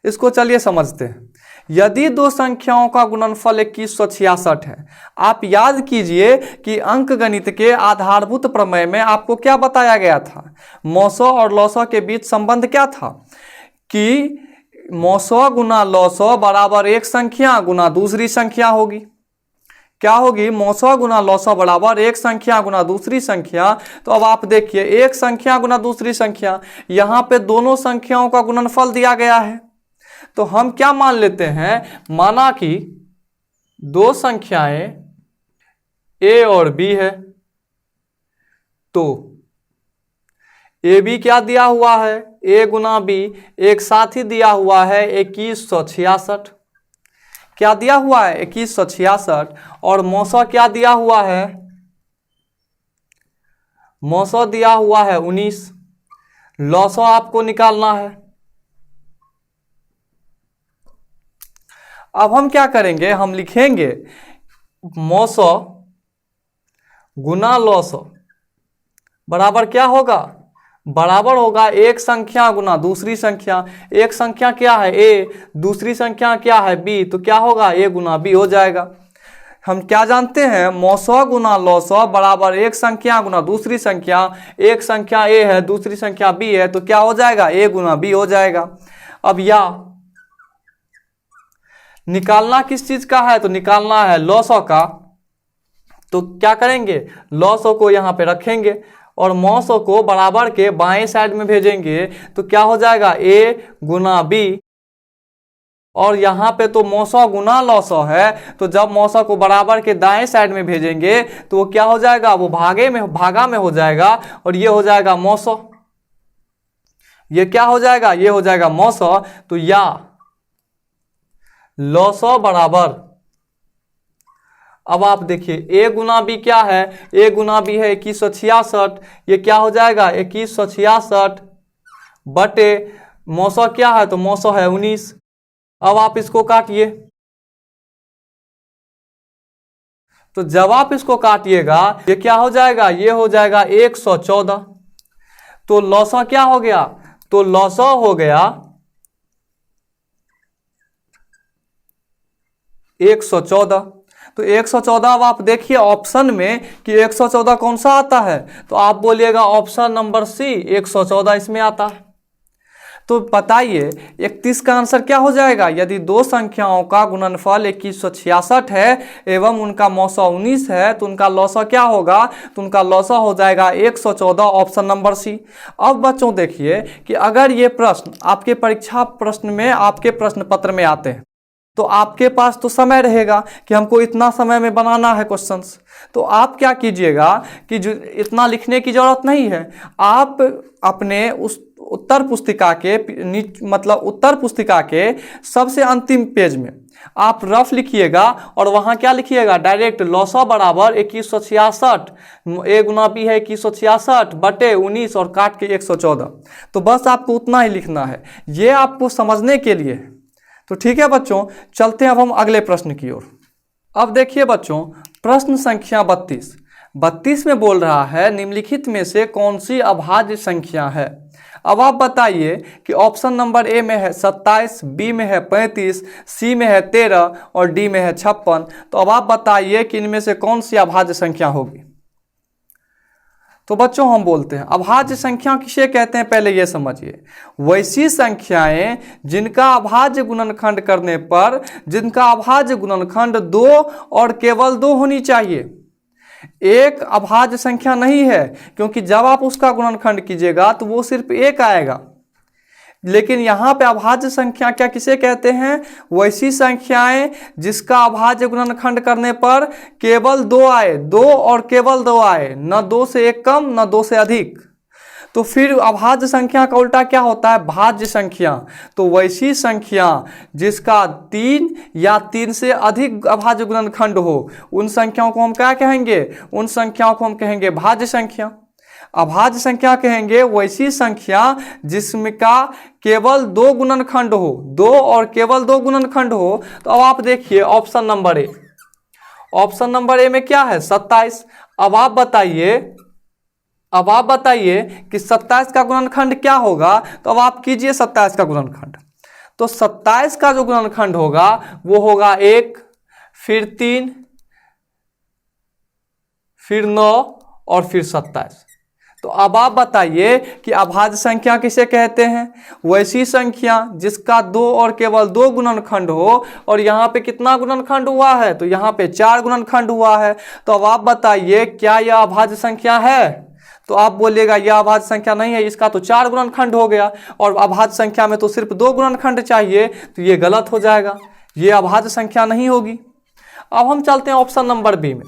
[SPEAKER 1] इसको चलिए समझते हैं। यदि 2 संख्याओं का गुणनफल 2166 है, आप याद कीजिए कि अंकगणित के आधारभूत प्रमेय में आपको क्या बताया गया था? मौसा और लौसा के बीच संबंध क्या था? कि मौसा गुना लौसा बराबर एक संख्या गुना दूसरी संख्या होगी। क्या होगी? मौसा गुना लौसा बराबर एक संख्या गुना दूसरी संख्या। तो अब आप देखिए एक संख्या गुना दूसरी संख्या, यहां पे दोनों संख्याओं का गुणनफल दिया गया है। तो हम क्या मान लेते हैं? माना कि 2 संख्याएं A और B है, तो AB क्या दिया हुआ है? A गुना B एक साथ ही दिया हुआ है 2166। क्या दिया हुआ है 2166 और मौसौ क्या दिया हुआ है, मौसौ दिया हुआ है 19। लौसौ आपको निकालना है। अब हम क्या करेंगे, हम लिखेंगे मौसौ गुना लौसौ बराबर क्या होगा, बराबर होगा एक संख्या गुना दूसरी संख्या। एक संख्या क्या है a, दूसरी संख्या क्या है b, तो क्या होगा a गुना b हो जाएगा। हम क्या जानते हैं, मौसौ गुना लौसौ बराबर एक संख्या गुना दूसरी संख्या। एक संख्या a है, दूसरी संख्या b है, तो क्या हो जाएगा a गुना b हो जाएगा। अब या निकालना किस चीज का है, तो निकालना है लौसौ का। तो क्या करेंगे, लौसौ को यहाँ पे रखेंगे और मौसौ को बराबर के बाएं साइड में भेजेंगे, तो क्या हो जाएगा a गुना b। और यहाँ पे तो मौसौ गुना लौसौ है, तो जब मौसौ को बराबर के दाएं साइड में भेजेंगे तो वो क्या हो जाएगा, वो भागा में हो जाएगा और ये हो जाएगा मौसौ। ये क्या हो जाएगा, ये हो जाएगा मौसौ। तो या लौसौ बराबर, अब आप देखिए a गुना b क्या है, a गुना b है 2166, ये क्या हो जाएगा 2166 बटे मौसौ क्या है, तो मौसौ है 19। अब आप इसको काटिए, तो जब आप इसको काटिएगा ये क्या हो जाएगा, ये हो जाएगा 114। तो लौसौ क्या हो गया, तो लौसौ हो गया 114। तो 114 अब आप देखिए ऑप्शन में कि 114 कौन सा आता है, तो आप बोलिएगा ऑप्शन नंबर सी 114 इसमें आता है। तो बताइए 31 का आंसर क्या हो जाएगा, यदि दो संख्याओं का गुणनफल 2166 है एवं उनका मौसौ 19 है तो उनका लौसौ क्या होगा, तो उनका लौसौ हो जाएगा 114, ऑप्शन नंबर सी। अब बच्चों देखिए कि अगर ये प्रश्न आपके परीक्षा प्रश्न में, आपके प्रश्न पत्र में आते हैं तो आपके पास तो समय रहेगा कि हमको इतना समय में बनाना है क्वेश्चंस। तो आप क्या कीजिएगा कि जो इतना लिखने की जरूरत नहीं है, आप अपने उस उत्तर पुस्तिका के मतलब उत्तर पुस्तिका के सबसे अंतिम पेज में आप रफ लिखिएगा और वहाँ क्या लिखिएगा, डायरेक्ट लौसौ बराबर 2166, a गुना b है 2166 बटे 19 और काट के 114। तो बस आपको उतना ही लिखना है, ये आपको समझने के लिए। तो ठीक है बच्चों, चलते हैं अब हम अगले प्रश्न की ओर। अब देखिए बच्चों प्रश्न संख्या 32 में बोल रहा है निम्नलिखित में से कौन सी अभाज्य संख्या है। अब आप बताइए कि ऑप्शन नंबर ए में है 27, बी में है 35, सी में है 13 और डी में है 56। तो अब आप बताइए कि इनमें से कौन सी अभाज्य संख्या होगी। तो बच्चों हम बोलते हैं अभाज्य संख्या किसे कहते हैं, पहले ये समझिए। वैसी संख्याएं जिनका अभाज्य गुणनखंड करने पर, जिनका अभाज्य गुणनखंड 2 और केवल 2 होनी चाहिए। एक अभाज्य संख्या नहीं है, क्योंकि जब आप उसका गुणनखंड कीजिएगा तो वो सिर्फ 1 आएगा। लेकिन यहाँ पे अभाज्य संख्या क्या किसे कहते हैं, वैसी संख्याएं जिसका अभाज्य गुणनखंड करने पर केवल 2 आए, 2 और केवल 2 आए, न 2 से 1 कम न 2 से अधिक। तो फिर अभाज्य संख्या का उल्टा क्या होता है, भाज्य संख्या। तो वैसी संख्या जिसका 3 या 3 से अधिक अभाज्य गुणनखंड हो, उन संख्याओं को हम क्या कहेंगे, उन संख्याओं को हम कहेंगे भाज्य संख्या। अभाज्य संख्या कहेंगे वैसी संख्या जिसका केवल 2 गुणनखंड हो, 2 और केवल 2 गुणनखंड हो। तो अब आप देखिए ऑप्शन नंबर ए, ऑप्शन नंबर ए में क्या है 27। अब आप बताइए कि 27 का गुणनखंड क्या होगा। तो अब आप कीजिए 27 का गुणनखंड। तो 27 का जो गुणनखंड होगा वो होगा 1, फिर 3, फिर 9 और फिर 27। तो अब आप बताइए कि अभाज्य संख्या किसे कहते हैं, वैसी संख्या जिसका 2 और केवल 2 गुणनखंड हो। और यहाँ पे कितना गुणनखंड हुआ है, तो यहाँ पे 4 गुणनखंड हुआ है। तो अब आप बताइए क्या यह अभाज्य संख्या है। तो आप बोलिएगा यह अभाज्य संख्या नहीं है, इसका तो 4 गुणनखंड हो गया और अभाज्य संख्या में तो सिर्फ 2 गुणनखंड चाहिए, तो ये गलत हो जाएगा, ये अभाज्य संख्या नहीं होगी। अब हम चलते हैं ऑप्शन नंबर बी में।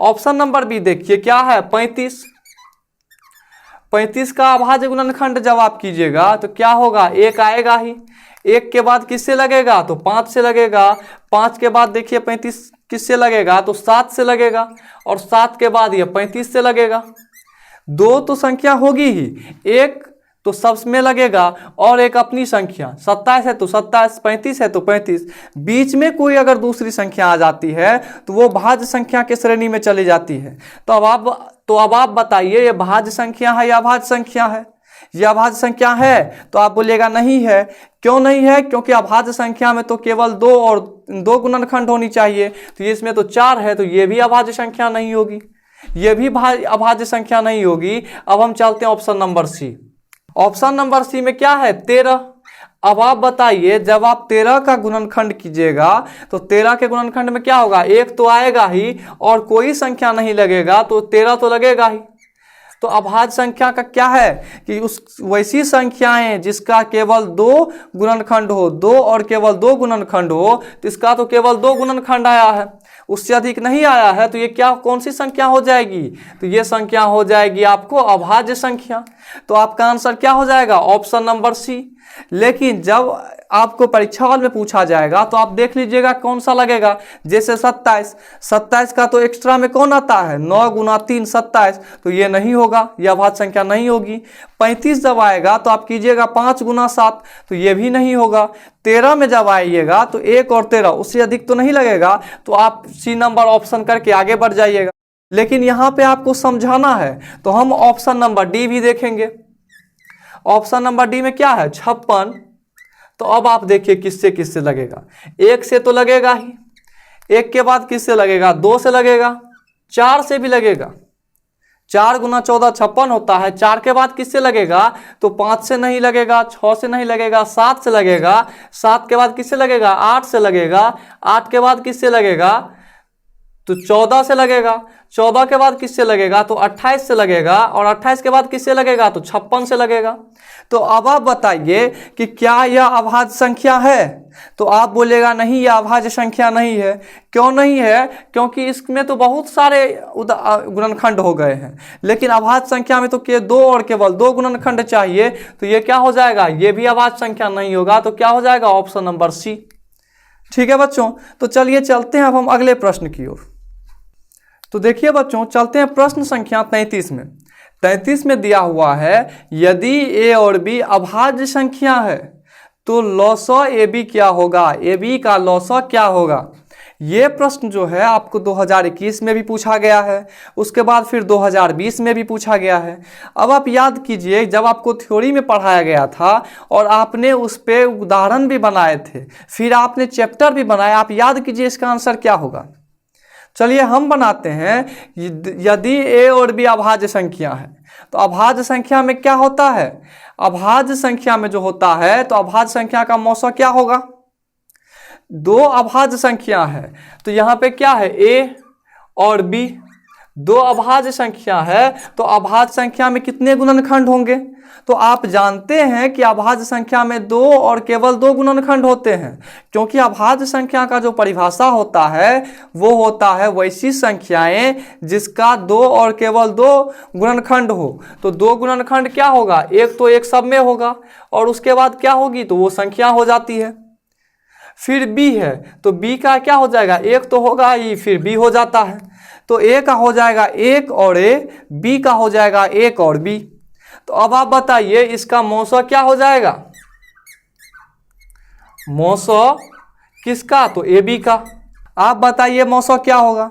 [SPEAKER 1] ऑप्शन नंबर बी देखिए क्या है 35। 35 का अभाज्य गुणनखंड जब आप कीजिएगा तो क्या होगा, 1 आएगा ही। 1 के बाद किससे लगेगा, तो 5 से लगेगा। 5 के बाद देखिए 35 किससे लगेगा, तो 7 से लगेगा। और 7 के बाद ये 35 से लगेगा। 2 तो संख्या होगी ही, 1 तो सब में लगेगा और एक अपनी संख्या। 27 है तो 27, 35 है तो 35। बीच में कोई अगर दूसरी संख्या आ जाती है तो वो भाज्य संख्या के श्रेणी में चली जाती है। तो अब आप बताइए, ये भाज्य संख्या है या अभाज्य संख्या है? यह अभाज्य संख्या है, तो आप बोलिएगा नहीं है। क्यों नहीं है? क्योंकि अभाज्य संख्या में तो केवल 2 और 2 गुणनखंड होनी चाहिए, तो इसमें तो 4 है, तो ये भी अभाज्य संख्या नहीं होगी, ये भी अभाज्य संख्या नहीं होगी। अब हम चलते हैं option number C. Option number C में क्या है, 13। अब आप बताइए, जब आप 13 का गुणनखंड कीजिएगा तो 13 के गुणनखंड में क्या होगा, 1 तो आएगा ही और कोई संख्या नहीं लगेगा, तो 13 तो लगेगा ही। तो अभाज्य संख्या का क्या है कि उस वैसी संख्याएं जिसका केवल 2 गुणनखंड हो, 2 और केवल 2 गुणनखंड हो, तो इसका तो केवल 2 गुणनखंड आया है, उससे अधिक नहीं आया है, तो ये क्या, कौन सी संख्या हो जाएगी, तो ये संख्या हो जाएगी आपको अभाज्य संख्या। तो आपका आंसर क्या हो जाएगा, ऑप्शन नंबर सी। लेकिन जब आपको परीक्षा हॉल में पूछा जाएगा तो आप देख लीजिएगा कौन सा लगेगा। जैसे 27 का तो एक्स्ट्रा में कौन आता है, 9 गुना 3 27, तो ये नहीं होगा, यह अभाज्य संख्या नहीं होगी। 35 जब आएगा तो आप कीजिएगा 5 गुना 7, तो ये भी नहीं होगा। 13 में जब आइएगा तो 1 और 13, उससे अधिक तो नहीं लगेगा, तो आप सी नंबर ऑप्शन करके आगे बढ़ जाइएगा। लेकिन यहाँ पे आपको समझाना है, तो हम ऑप्शन नंबर डी भी देखेंगे। ऑप्शन नंबर डी में क्या है, 56। तो अब आप देखिए किससे किससे लगेगा, 1 से तो लगेगा ही, 1 के बाद किससे लगेगा, 2 से लगेगा, 4 से भी लगेगा। 4 गुना 14 56 होता है। 4 के बाद किससे लगेगा, तो 5 से नहीं लगेगा, 6 से नहीं लगेगा, 7 से लगेगा। 7 के बाद किससे लगेगा, 8 से लगेगा। 8 के बाद किससे लगेगा, तो 14 से लगेगा। 14 के बाद किससे लगेगा, तो 28 से लगेगा। और 28 के बाद किससे लगेगा, तो 56 से लगेगा। तो अब आप बताइए कि क्या यह अभाज्य संख्या है, तो आप बोलेगा नहीं, यह अभाज्य संख्या नहीं है। क्यों नहीं है, क्योंकि इसमें तो बहुत सारे गुणनखंड हो गए हैं, लेकिन अभाज्य संख्या में तो 2 और केवल 2 गुणनखंड चाहिए, तो ये क्या हो जाएगा, ये भी अभाज्य संख्या नहीं होगा। तो क्या हो जाएगा, ऑप्शन नंबर सी। ठीक है बच्चों, तो चलिए चलते हैं अब हम अगले प्रश्न की ओर। तो देखिए बच्चों, चलते हैं प्रश्न संख्या 33 में। 33 में दिया हुआ है, यदि ए और बी अभाज्य संख्या है तो लॉसअ ए बी क्या होगा, ए बी का लॉसअ क्या होगा। ये प्रश्न जो है आपको 2021 में भी पूछा गया है, उसके बाद फिर 2020 में भी पूछा गया है। अब आप याद कीजिए, जब आपको थ्योरी में पढ़ाया गया था और आपने उस पे उदाहरण भी बनाए थे, फिर आपने चैप्टर भी बनाया, आप याद कीजिए इसका आंसर क्या होगा। चलिए हम बनाते हैं, यदि ए और बी अभाज्य संख्या है तो अभाज्य संख्या में क्या होता है, अभाज्य संख्या में जो होता है तो अभाज्य संख्या का मौसा क्या होगा। 2 अभाज्य संख्या है तो यहाँ पे क्या है, ए और बी। 2 अभाज्य संख्या है तो अभाज्य संख्या में कितने गुणनखंड होंगे, तो आप जानते हैं कि अभाज्य संख्या में 2 और केवल 2 गुणनखंड होते हैं, क्योंकि अभाज्य संख्या का जो परिभाषा होता है वो होता है वैसी संख्याएं जिसका 2 और केवल 2 गुणनखंड हो। तो 2 गुणनखंड क्या होगा, एक तो एक सब में होगा और उसके बाद क्या होगी, तो वो संख्या हो जाती है। फिर बी है तो बी का क्या हो जाएगा, एक तो होगा ही, फिर बी हो जाता है। तो ए का हो जाएगा 1 और ए, बी का हो जाएगा 1 और बी। तो अब आप बताइए इसका मौसा क्या हो जाएगा, मौसा किसका, तो ए बी का। आप बताइए मौसा क्या होगा,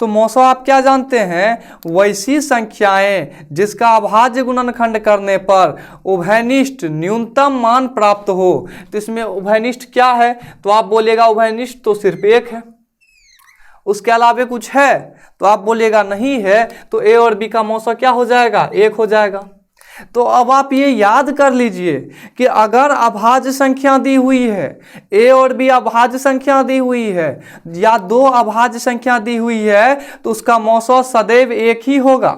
[SPEAKER 1] तो मौसा आप क्या जानते हैं, वैसी संख्याएं जिसका अभाज्य गुणनखंड करने पर उभयनिष्ठ न्यूनतम मान प्राप्त हो। तो इसमें उभयनिष्ठ क्या है, तो आप बोलेगा उभयनिष्ठ तो सिर्फ 1 है, उसके अलावा कुछ है, तो आप बोलेगा नहीं है। तो ए और बी का मौसा क्या हो जाएगा, 1 हो जाएगा। तो अब आप ये याद कर लीजिए कि अगर अभाज्य संख्या दी हुई है, ए और बी अभाज्य संख्या दी हुई है या 2 अभाज्य संख्या दी हुई है, तो उसका मौसा सदैव 1 ही होगा।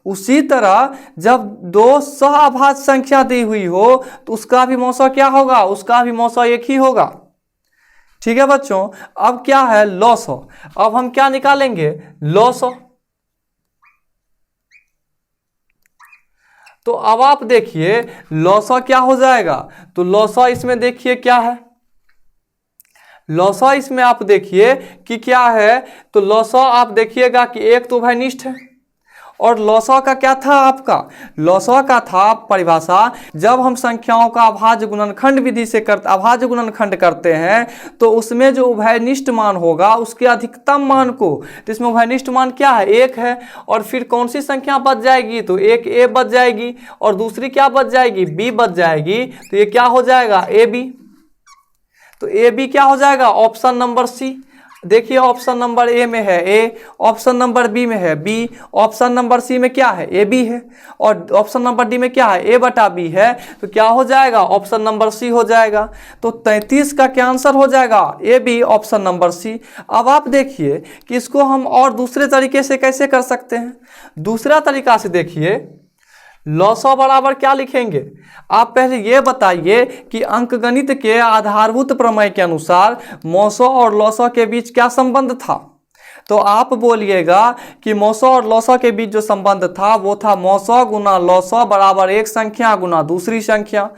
[SPEAKER 1] उसी तरह जब 2 सहअभाज्य संख्या दी हुई हो तो उसका भी मौसा क्या होगा, उसका भी मौसा 1 ही होगा। ठीक है बच्चों, अब क्या है लॉसअ, अब हम क्या निकालेंगे, लॉसअ। तो अब आप देखिए लॉसा क्या हो जाएगा, तो लॉसा इसमें देखिए क्या है, लॉसा इसमें आप देखिए कि क्या है, तो लॉसा आप देखिएगा कि एक तो उभयनिष्ठ है, और लॉसा का क्या था आपका, लॉसा का था परिभाषा, जब हम संख्याओं का अभाज्य गुणनखंड विधि से अभाज्य गुणनखंड करते हैं तो उसमें जो उभयनिष्ठ मान होगा उसके अधिकतम मान को, तो इसमें उभयनिष्ठ मान क्या है, एक है, और फिर कौन सी संख्या बच जाएगी, तो एक ए बच जाएगी, और दूसरी क्या बच जाएगी, बी बच जाएगी, तो ये क्या हो जाएगा, ए बी। तो ए बी क्या हो जाएगा, ऑप्शन नंबर सी। देखिए ऑप्शन नंबर ए में है ए, ऑप्शन नंबर बी में है बी, ऑप्शन नंबर सी में क्या है, ए बी है, और ऑप्शन नंबर डी में क्या है, ए बटा बी है, तो क्या हो जाएगा, ऑप्शन नंबर सी हो जाएगा। तो 33 का क्या आंसर हो जाएगा, A B option number C. अब आप देखिए कि इसको हम और दूसरे तरीके से कैसे कर सकते हैं, दूसरा तरीका से देखिए, लॉसा बराबर क्या लिखेंगे, आप पहले ये बताइए कि अंकगणित के आधारभूत प्रमेय के अनुसार मौसा और लॉसा के बीच क्या संबंध था, तो आप बोलिएगा कि मौसा और लॉसा के बीच जो संबंध था वो था मौसा गुना लॉसा बराबर एक संख्या गुना दूसरी संख्या।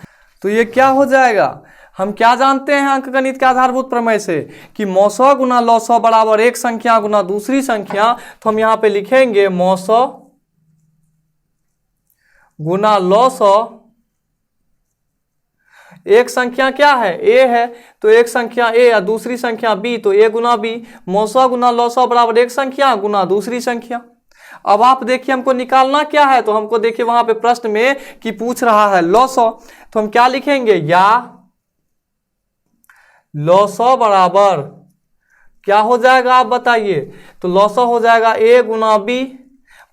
[SPEAKER 1] तो ये क्या हो जाएगा, हम क्या जानते हैं अंकगणित के आधारभूत प्रमेय से कि मौसा गुना लॉसा बराबर एक संख्या गुना दूसरी संख्या, तो हम यहाँ पे लिखेंगे मौसा गुना लॉसा, एक संख्या क्या है, ए है, तो एक संख्या ए या दूसरी संख्या बी, तो ए गुना बी, मौसा गुना लॉसा बराबर एक संख्या गुना दूसरी संख्या। अब आप देखिए हमको निकालना क्या है, तो हमको देखिए वहां पे प्रश्न में कि पूछ रहा है लॉसा, तो हम क्या लिखेंगे, या लॉसा बराबर क्या हो जाएगा आप बताइए, तो लॉसा हो जाएगा ए गुना बी,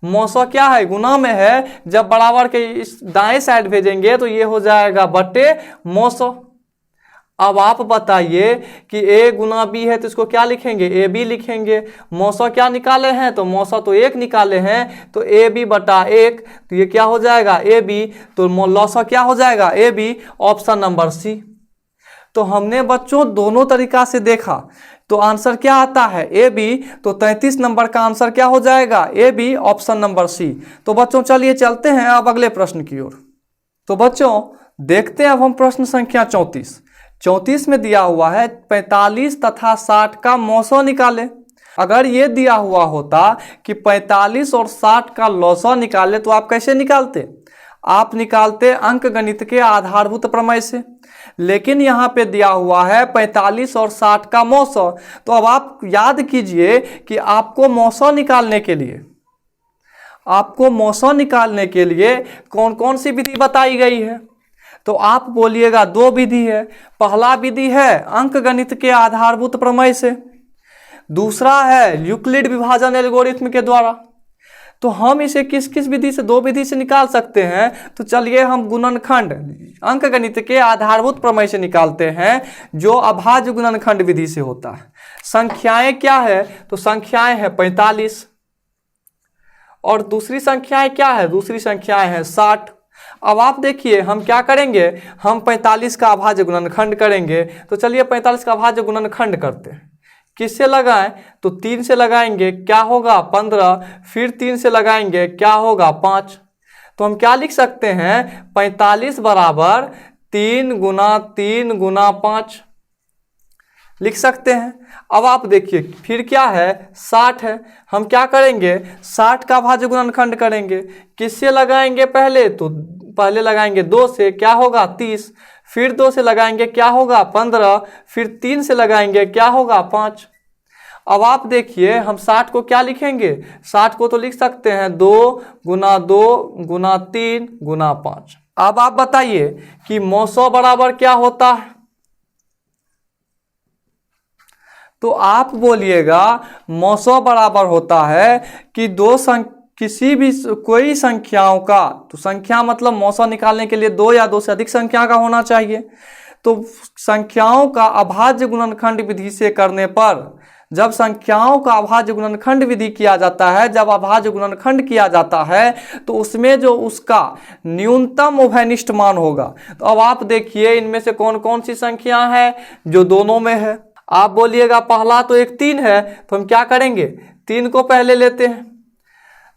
[SPEAKER 1] मौसा क्या है, गुना में है, जब बराबर के इस दाएं साइड भेजेंगे तो ये हो जाएगा बटे मौसा। अब आप बताइए कि ए गुना बी है तो इसको क्या लिखेंगे, ए बी लिखेंगे, मौसा क्या निकाले हैं, तो मौसा तो एक निकाले हैं, तो ए बी बटा एक, तो ये क्या हो जाएगा, ए बी, तो लॉसा क्या हो जाएगा, A B option number C. तो हमने बच्चों दोनों तरीका से देखा, तो आंसर क्या आता है, ए बी, तो 33 नंबर का आंसर क्या हो जाएगा, A B option number C. तो बच्चों चलिए चलते हैं अब अगले प्रश्न की ओर। तो बच्चों देखते हैं अब हम प्रश्न संख्या 34 में दिया हुआ है 45 तथा 60 का मौसा निकाले। अगर ये दिया हुआ होता कि 45 और 60 का लौसा निकाले तो आप कैसे निकालते, आप निकालते अंकगणित के आधारभूत प्रमेय से, लेकिन यहाँ पे दिया हुआ है 45 और 60 का मौसा। तो अब आप याद कीजिए कि आपको मौसा निकालने के लिए कौन कौन सी विधि बताई गई है, तो आप बोलिएगा दो विधि है। पहला विधि है अंकगणित के आधारभूत प्रमेय से, दूसरा है यूक्लिड विभाजन एल्गोरिथ्म के द्वारा। तो हम इसे किस किस विधि से, दो विधि से निकाल सकते हैं। तो चलिए हम गुणनखंड अंकगणित के आधारभूत प्रमेय से निकालते हैं, जो अभाज्य गुणनखंड विधि से होता है। संख्याएं क्या है, तो संख्याएं है 45, और दूसरी संख्याएं क्या है, दूसरी संख्याएं है 60। अब आप देखिए हम क्या करेंगे, हम 45 का अभाज्य गुणनखंड करेंगे। तो चलिए 45 का अभाज्य गुणनखंड करते हैं। किससे लगाएं, तो 3 से लगाएंगे, क्या होगा 15, फिर 3 से लगाएंगे, क्या होगा 5। तो हम क्या लिख सकते हैं, 45 बराबर 3 गुना 5 लिख सकते हैं। अब आप देखिए फिर क्या है 60 है, हम क्या करेंगे 60 का अभाज्य गुणनखंड करेंगे। किससे लगाएंगे पहले, तो पहले लगाएंगे 2 से, क्या होगा 30, फिर 2 से लगाएंगे, क्या होगा 15, फिर 3 से लगाएंगे, क्या होगा 5। अब आप देखिए हम 60 को क्या लिखेंगे, 60 को तो लिख सकते हैं 2 गुना 3 गुना 5। अब आप बताइए कि मौसा बराबर क्या होता है, तो आप बोलिएगा मौसा बराबर होता है कि किसी भी कोई संख्याओं का, तो संख्या मतलब मौसा निकालने के लिए 2 या 2 से अधिक संख्या का होना चाहिए। तो संख्याओं का अभाज्य गुणनखंड विधि से करने पर, जब संख्याओं का अभाज्य गुणनखंड विधि किया जाता है, जब अभाज्य गुणनखंड किया जाता है तो उसमें जो उसका न्यूनतम उभयनिष्ठ मान होगा। तो अब आप देखिए इनमें से कौन कौन सी संख्या है जो दोनों में है। आप बोलिएगा पहला तो एक 3 है, तो हम क्या करेंगे 3 को पहले लेते हैं,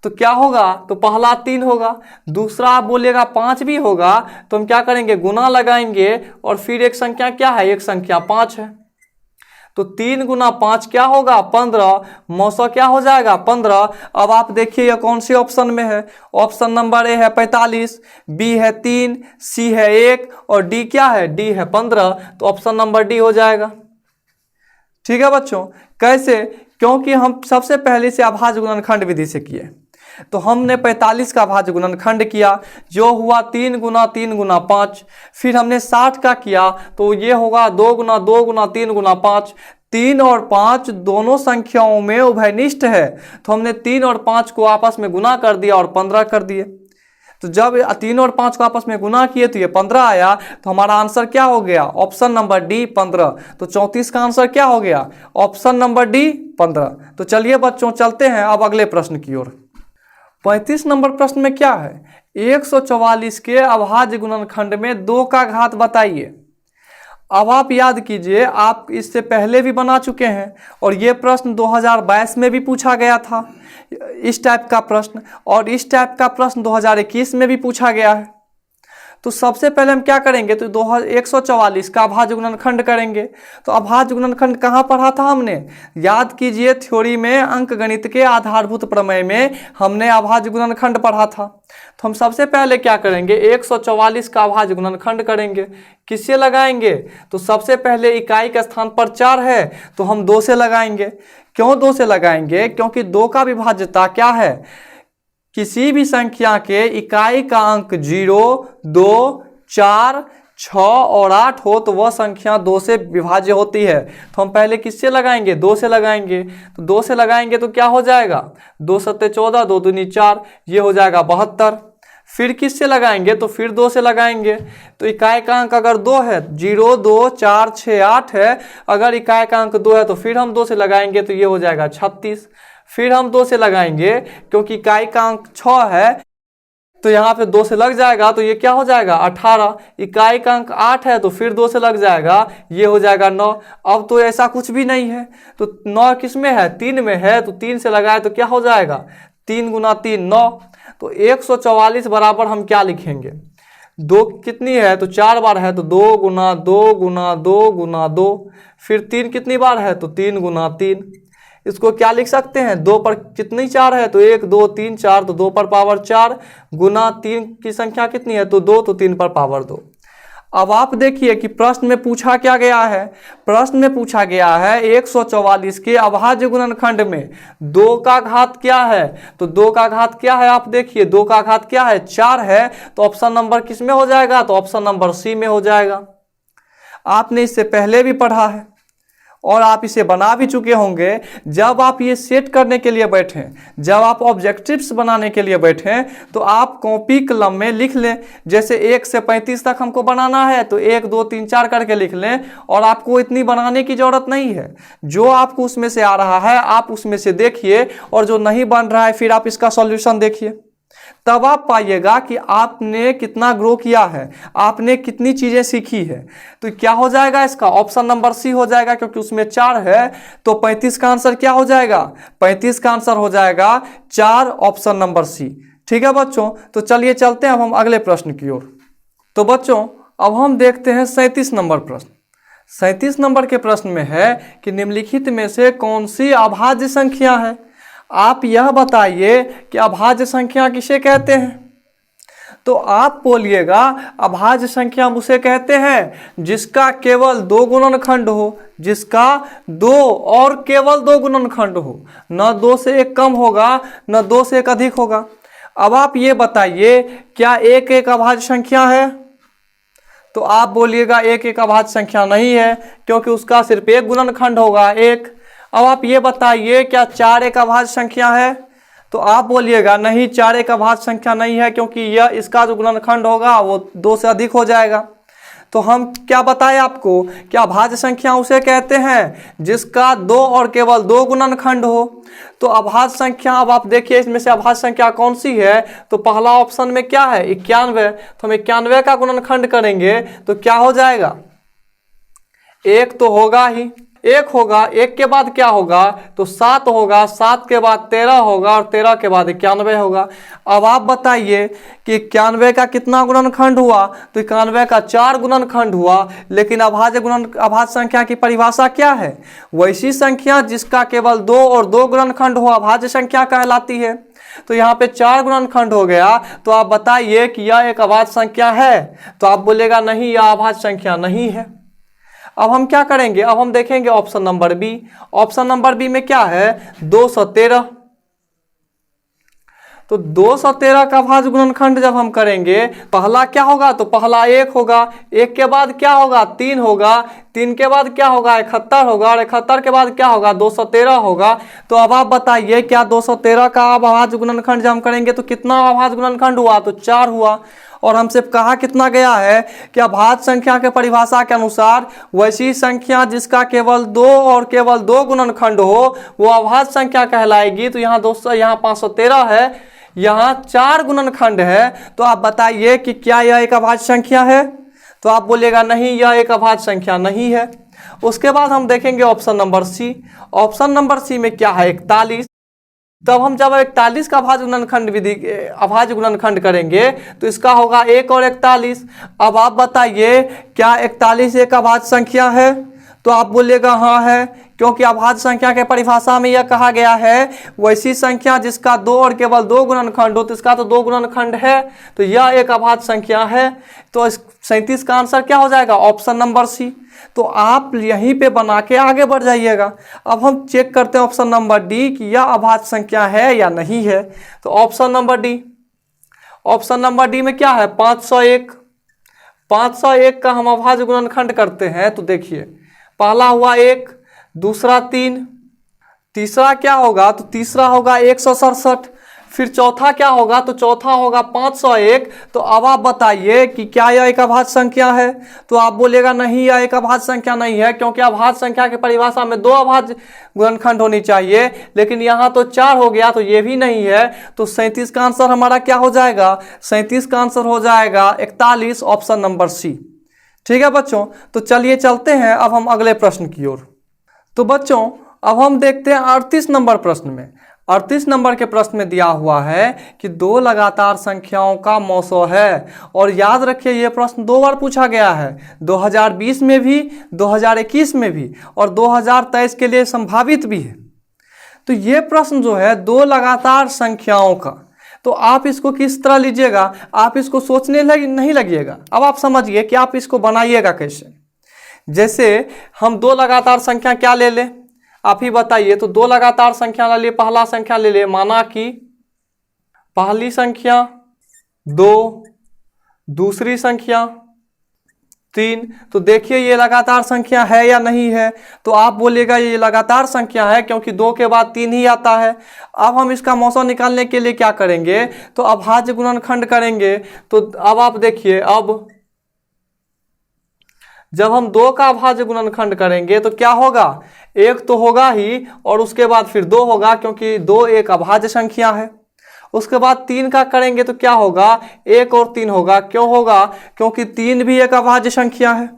[SPEAKER 1] तो क्या होगा, तो पहला 3 होगा, दूसरा आप बोलिएगा 5 भी होगा, तो हम क्या करेंगे, गुना लगाएंगे और फिर एक संख्या क्या है, एक संख्या 5 है, तो 3 गुना 5 क्या होगा, 15, मौसा क्या हो जाएगा, 15। अब आप देखिए यह कौन से ऑप्शन में है, ऑप्शन नंबर ए है 45, बी है 3, सी है 1 और डी क्या है, डी है 15, तो ऑप्शन नंबर डी हो जाएगा। ठीक है बच्चों, कैसे, क्योंकि हम सबसे पहले से अभाज्य गुणनखंड विधि से किए, तो हमने 45 का अभाज्य गुणनखंड किया जो हुआ 3 गुना 3 गुना 5, फिर हमने 60 का किया तो ये होगा 2 गुना 2 गुना 3 गुना 5, 3 और 5 दोनों संख्याओं में उभयनिष्ठ है, तो हमने 3 और 5 को आपस में गुना कर दिया और 15 कर दिए, तो जब 3 और 5 को आपस में गुना किए तो ये 15 आया, तो हमारा आंसर क्या हो गया, ऑप्शन नंबर डी 15, तो 34 का आंसर क्या हो गया, ऑप्शन नंबर डी 15। तो चलिए बच्चों चलते हैं अब अगले प्रश्न की ओर। 35 नंबर प्रश्न में क्या है, 144 के अभाज्य गुणनखंड में 2 का घात बताइए। अब आप याद कीजिए, आप इससे पहले भी बना चुके हैं और ये प्रश्न 2022 में भी पूछा गया था इस टाइप का प्रश्न, और इस टाइप का प्रश्न 2021 में भी पूछा गया है। तो सबसे पहले हम क्या करेंगे, तो 144 का अभाज्य गुणनखंड करेंगे। तो अभाज्य गुणनखंड कहाँ पढ़ा था हमने, याद कीजिए, थ्योरी में अंकगणित के आधारभूत प्रमेय में हमने अभाज्य गुणनखंड पढ़ा था। तो हम सबसे पहले क्या करेंगे, 144 का अभाज्य गुणनखंड करेंगे। किससे लगाएंगे, तो सबसे पहले इकाई के स्थान पर 4 है तो हम 2 से लगाएंगे। क्यों 2 से लगाएंगे, क्योंकि 2 का विभाज्यता क्या है, किसी भी संख्या के इकाई का अंक 0, 2, 4, 6 और 8 हो तो वह संख्या 2 से विभाज्य होती है। तो हम पहले किससे लगाएंगे, 2 से लगाएंगे। तो 2 से लगाएंगे तो क्या हो जाएगा, 2 सत्ते 14, 2 दूनी 4, ये हो जाएगा 72। फिर किससे लगाएंगे, तो फिर 2 से लगाएंगे। तो इकाई का अंक अगर 2 है, 0, 2, 4, 6, 8 है, अगर इकाई का अंक 2 है तो फिर हम 2 से लगाएंगे तो ये हो जाएगा 36। फिर हम 2 से लगाएंगे क्योंकि इकाई का अंक 6 है तो यहाँ पे 2 से लग जाएगा तो ये क्या हो जाएगा 18। इकाई का अंक 8 है तो फिर 2 से लग जाएगा, ये हो जाएगा 9। अब तो ऐसा कुछ भी नहीं है, तो 9 किस में है, 3 में है, तो 3 से लगाए तो क्या हो जाएगा, 3 गुना 3 9। तो 144 बराबर हम क्या लिखेंगे, 2 कितनी है, तो 4 बार है तो 2 गुना 2 गुना 2 गुना 2, फिर 3 कितनी बार है, तो 3 गुना 3। इसको क्या लिख सकते हैं, 2 पर कितनी 4 है, तो 1 2 3 4, तो 2 पर पावर 4 गुना 3 की संख्या कितनी है, तो 2, तो 3 पर पावर 2। अब आप देखिए कि प्रश्न में पूछा क्या गया है, प्रश्न में पूछा गया है 144 के अभाज्य गुणनखंड में 2 का घात क्या है, तो 2 का घात क्या है, आप देखिए 2 का घात क्या है, 4 है, तो ऑप्शन नंबर किस में हो जाएगा, तो ऑप्शन नंबर सी में हो जाएगा। आपने इससे पहले भी पढ़ा है और आप इसे बना भी चुके होंगे। जब आप ये सेट करने के लिए बैठें, जब आप ऑब्जेक्टिव्स बनाने के लिए बैठें, तो आप कॉपी कलम में लिख लें, जैसे 1 से 35 तक हमको बनाना है तो 1 2 3 4 करके लिख लें, और आपको इतनी बनाने की ज़रूरत नहीं है। जो आपको उसमें से आ रहा है आप उसमें से देखिए, और जो नहीं बन रहा है फिर आप इसका सॉल्यूशन देखिए, तब आप पाइएगा कि आपने कितना ग्रो किया है, आपने कितनी चीजें सीखी है। तो क्या हो जाएगा, इसका ऑप्शन नंबर सी हो जाएगा, क्योंकि उसमें 4 है। तो 35 का आंसर क्या हो जाएगा, 35 का आंसर हो जाएगा 4, ऑप्शन नंबर सी। ठीक है बच्चों, तो चलिए चलते हैं अब हम अगले प्रश्न की ओर। तो बच्चों अब हम देखते हैं 37 नंबर प्रश्न। 37 नंबर के प्रश्न में है कि निम्नलिखित में से कौन सी अभाज्य संख्या है, आप यह बताइए कि अभाज्य संख्या किसे कहते हैं। तो आप बोलिएगा अभाज्य संख्या उसे कहते हैं जिसका केवल 2 गुणनखंड हो, जिसका 2 और केवल 2 गुणनखंड हो, न 2 से 1 कम होगा न 2 से 1 अधिक होगा। अब आप ये बताइए क्या 1 एक अभाज्य संख्या है, तो आप बोलिएगा 1 एक अभाज्य संख्या नहीं है, क्योंकि उसका सिर्फ 1 गुणनखंड होगा 1। अब आप ये बताइए क्या 4 एक अभाज्य संख्या है, तो आप बोलिएगा नहीं 4 एक अभाज्य संख्या नहीं है, क्योंकि यह इसका जो गुणनखंड होगा वो 2 से अधिक हो जाएगा। तो हम क्या बताएं आपको, क्या अभाज्य संख्या उसे कहते हैं जिसका 2 और केवल 2 गुणनखंड हो। तो अभाज्य संख्या, अब आप देखिए इसमें से अभाज्य संख्या कौन सी है, तो पहला ऑप्शन में क्या है 91, तो हम 91 का गुणनखंड करेंगे तो क्या हो जाएगा, 1 तो होगा ही, एक होगा, एक के बाद क्या होगा तो 7 होगा, 7 के बाद 13 होगा और 13 के बाद 91 होगा। अब आप बताइए कि 91 का कितना गुणनखंड हुआ, तो 91 का 4 गुणनखंड हुआ। लेकिन अभाज्य संख्या की परिभाषा क्या है? वैसी संख्या जिसका केवल 2 और 2 गुणनखंड हो अभाज्य संख्या कहलाती है। तो यहाँ पे 4 गुणनखंड हो गया, तो आप बताइए कि यह एक अभाज्य संख्या है? तो आप बोलेगा नहीं, यह अभाज्य संख्या नहीं है। अब हम क्या करेंगे, अब हम देखेंगे option number B. Option number B में क्या है 213। तो 213 का अभाज्य गुणनखंड जब हम करेंगे, पहला क्या होगा तो पहला 1 होगा, 1 के बाद क्या होगा 3 होगा, 3 के बाद क्या होगा 71 होगा और 71 के बाद क्या होगा 213 होगा। तो अब आप बताइए क्या 213 का अभाज्य गुणनखंड जब हम करेंगे तो कितना अभाज्य गुणनखंड हुआ तो 4 हुआ। और हमसे कहा कितना गया है कि अभाज्य संख्या के परिभाषा के अनुसार वैसी संख्या जिसका केवल 2 और केवल 2 गुणनखंड हो वो अभाज्य संख्या कहलाएगी। तो यहाँ 200, यहाँ 513 है, यहाँ 4 गुणनखंड है। तो आप बताइए कि क्या यह एक अभाज्य संख्या है? तो आप बोलेगा नहीं, यह एक अभाज्य संख्या नहीं है। उसके बाद हम देखेंगे option number C. Option number C में क्या है 41। तब हम जब 41 का अभाज्य गुणनखंड करेंगे तो इसका होगा 1 और 41। अब आप बताइए क्या 41 एक अभाज्य संख्या है? तो आप बोलेगा हाँ है, क्योंकि अभाज्य संख्या के परिभाषा में यह कहा गया है वैसी संख्या जिसका 2 और केवल 2 गुणनखंड हो, तो इसका तो 2 गुणनखंड है, तो यह एक अभाज्य संख्या है। तो इस 37 का आंसर क्या हो जाएगा ऑप्शन नंबर सी। तो आप यहीं पे बना के आगे बढ़ जाइएगा। अब हम चेक करते हैं ऑप्शन नंबर डी कि यह अभाज्य संख्या है या नहीं है। तो option number D, option number D में क्या है 501। 501 का हम अभाज्य गुणनखंड करते हैं तो देखिए पहला हुआ 1, दूसरा 3, तीसरा क्या होगा तो तीसरा होगा 167, फिर चौथा क्या होगा तो चौथा होगा 501। तो अब आप बताइए कि क्या यह एक अभाज्य संख्या है? तो आप बोलेगा नहीं, यह एक अभाज्य संख्या नहीं है, क्योंकि अभाज्य संख्या की परिभाषा में 2 अभाज्य गुणनखंड होनी चाहिए, लेकिन यहाँ तो 4 हो गया, तो ये भी नहीं है। तो 37 का आंसर हमारा क्या हो जाएगा? 37 का आंसर हो जाएगा 41, ऑप्शन नंबर सी। ठीक है बच्चों, तो चलिए चलते हैं अब हम अगले प्रश्न की ओर। तो बच्चों अब हम देखते हैं 38 नंबर प्रश्न में। 38 नंबर के प्रश्न में दिया हुआ है कि 2 लगातार संख्याओं का मौसो है। और याद रखिए ये प्रश्न 2 बार पूछा गया है, 2020 में भी, 2021 में भी और 2023 के लिए संभावित भी है। तो ये प्रश्न जो है 2 लगातार संख्याओं का, तो आप इसको किस तरह लीजिएगा, आप इसको सोचने नहीं लगिएगा। अब आप समझिए कि आप इसको बनाइएगा कैसे। जैसे हम 2 लगातार संख्या क्या ले लें, आप ही बताइए। तो 2 लगातार संख्या ले लिए, पहला संख्या ले लिए, माना कि पहली संख्या 2, दूसरी संख्या 3। तो देखिए ये लगातार संख्या है या नहीं है? तो आप बोलिएगा ये लगातार संख्या है, क्योंकि 2 के बाद 3 ही आता है। अब हम इसका मौसा निकालने के लिए क्या करेंगे तो अभाज्य गुणनखंड करेंगे। तो अब आप देखिए, अब जब हम 2 का अभाज्य गुणनखंड करेंगे तो क्या होगा, 1 तो होगा ही और उसके बाद फिर 2 होगा, क्योंकि 2 एक अभाज्य संख्या है। उसके बाद 3 का करेंगे तो क्या होगा, 1 और 3 होगा। क्यों होगा, क्योंकि 3 भी एक अभाज्य संख्या है।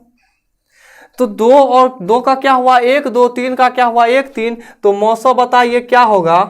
[SPEAKER 1] तो 2 और 2 का क्या हुआ 1 2, 3 का क्या हुआ 1 3। तो मौसा बताइए क्या होगा,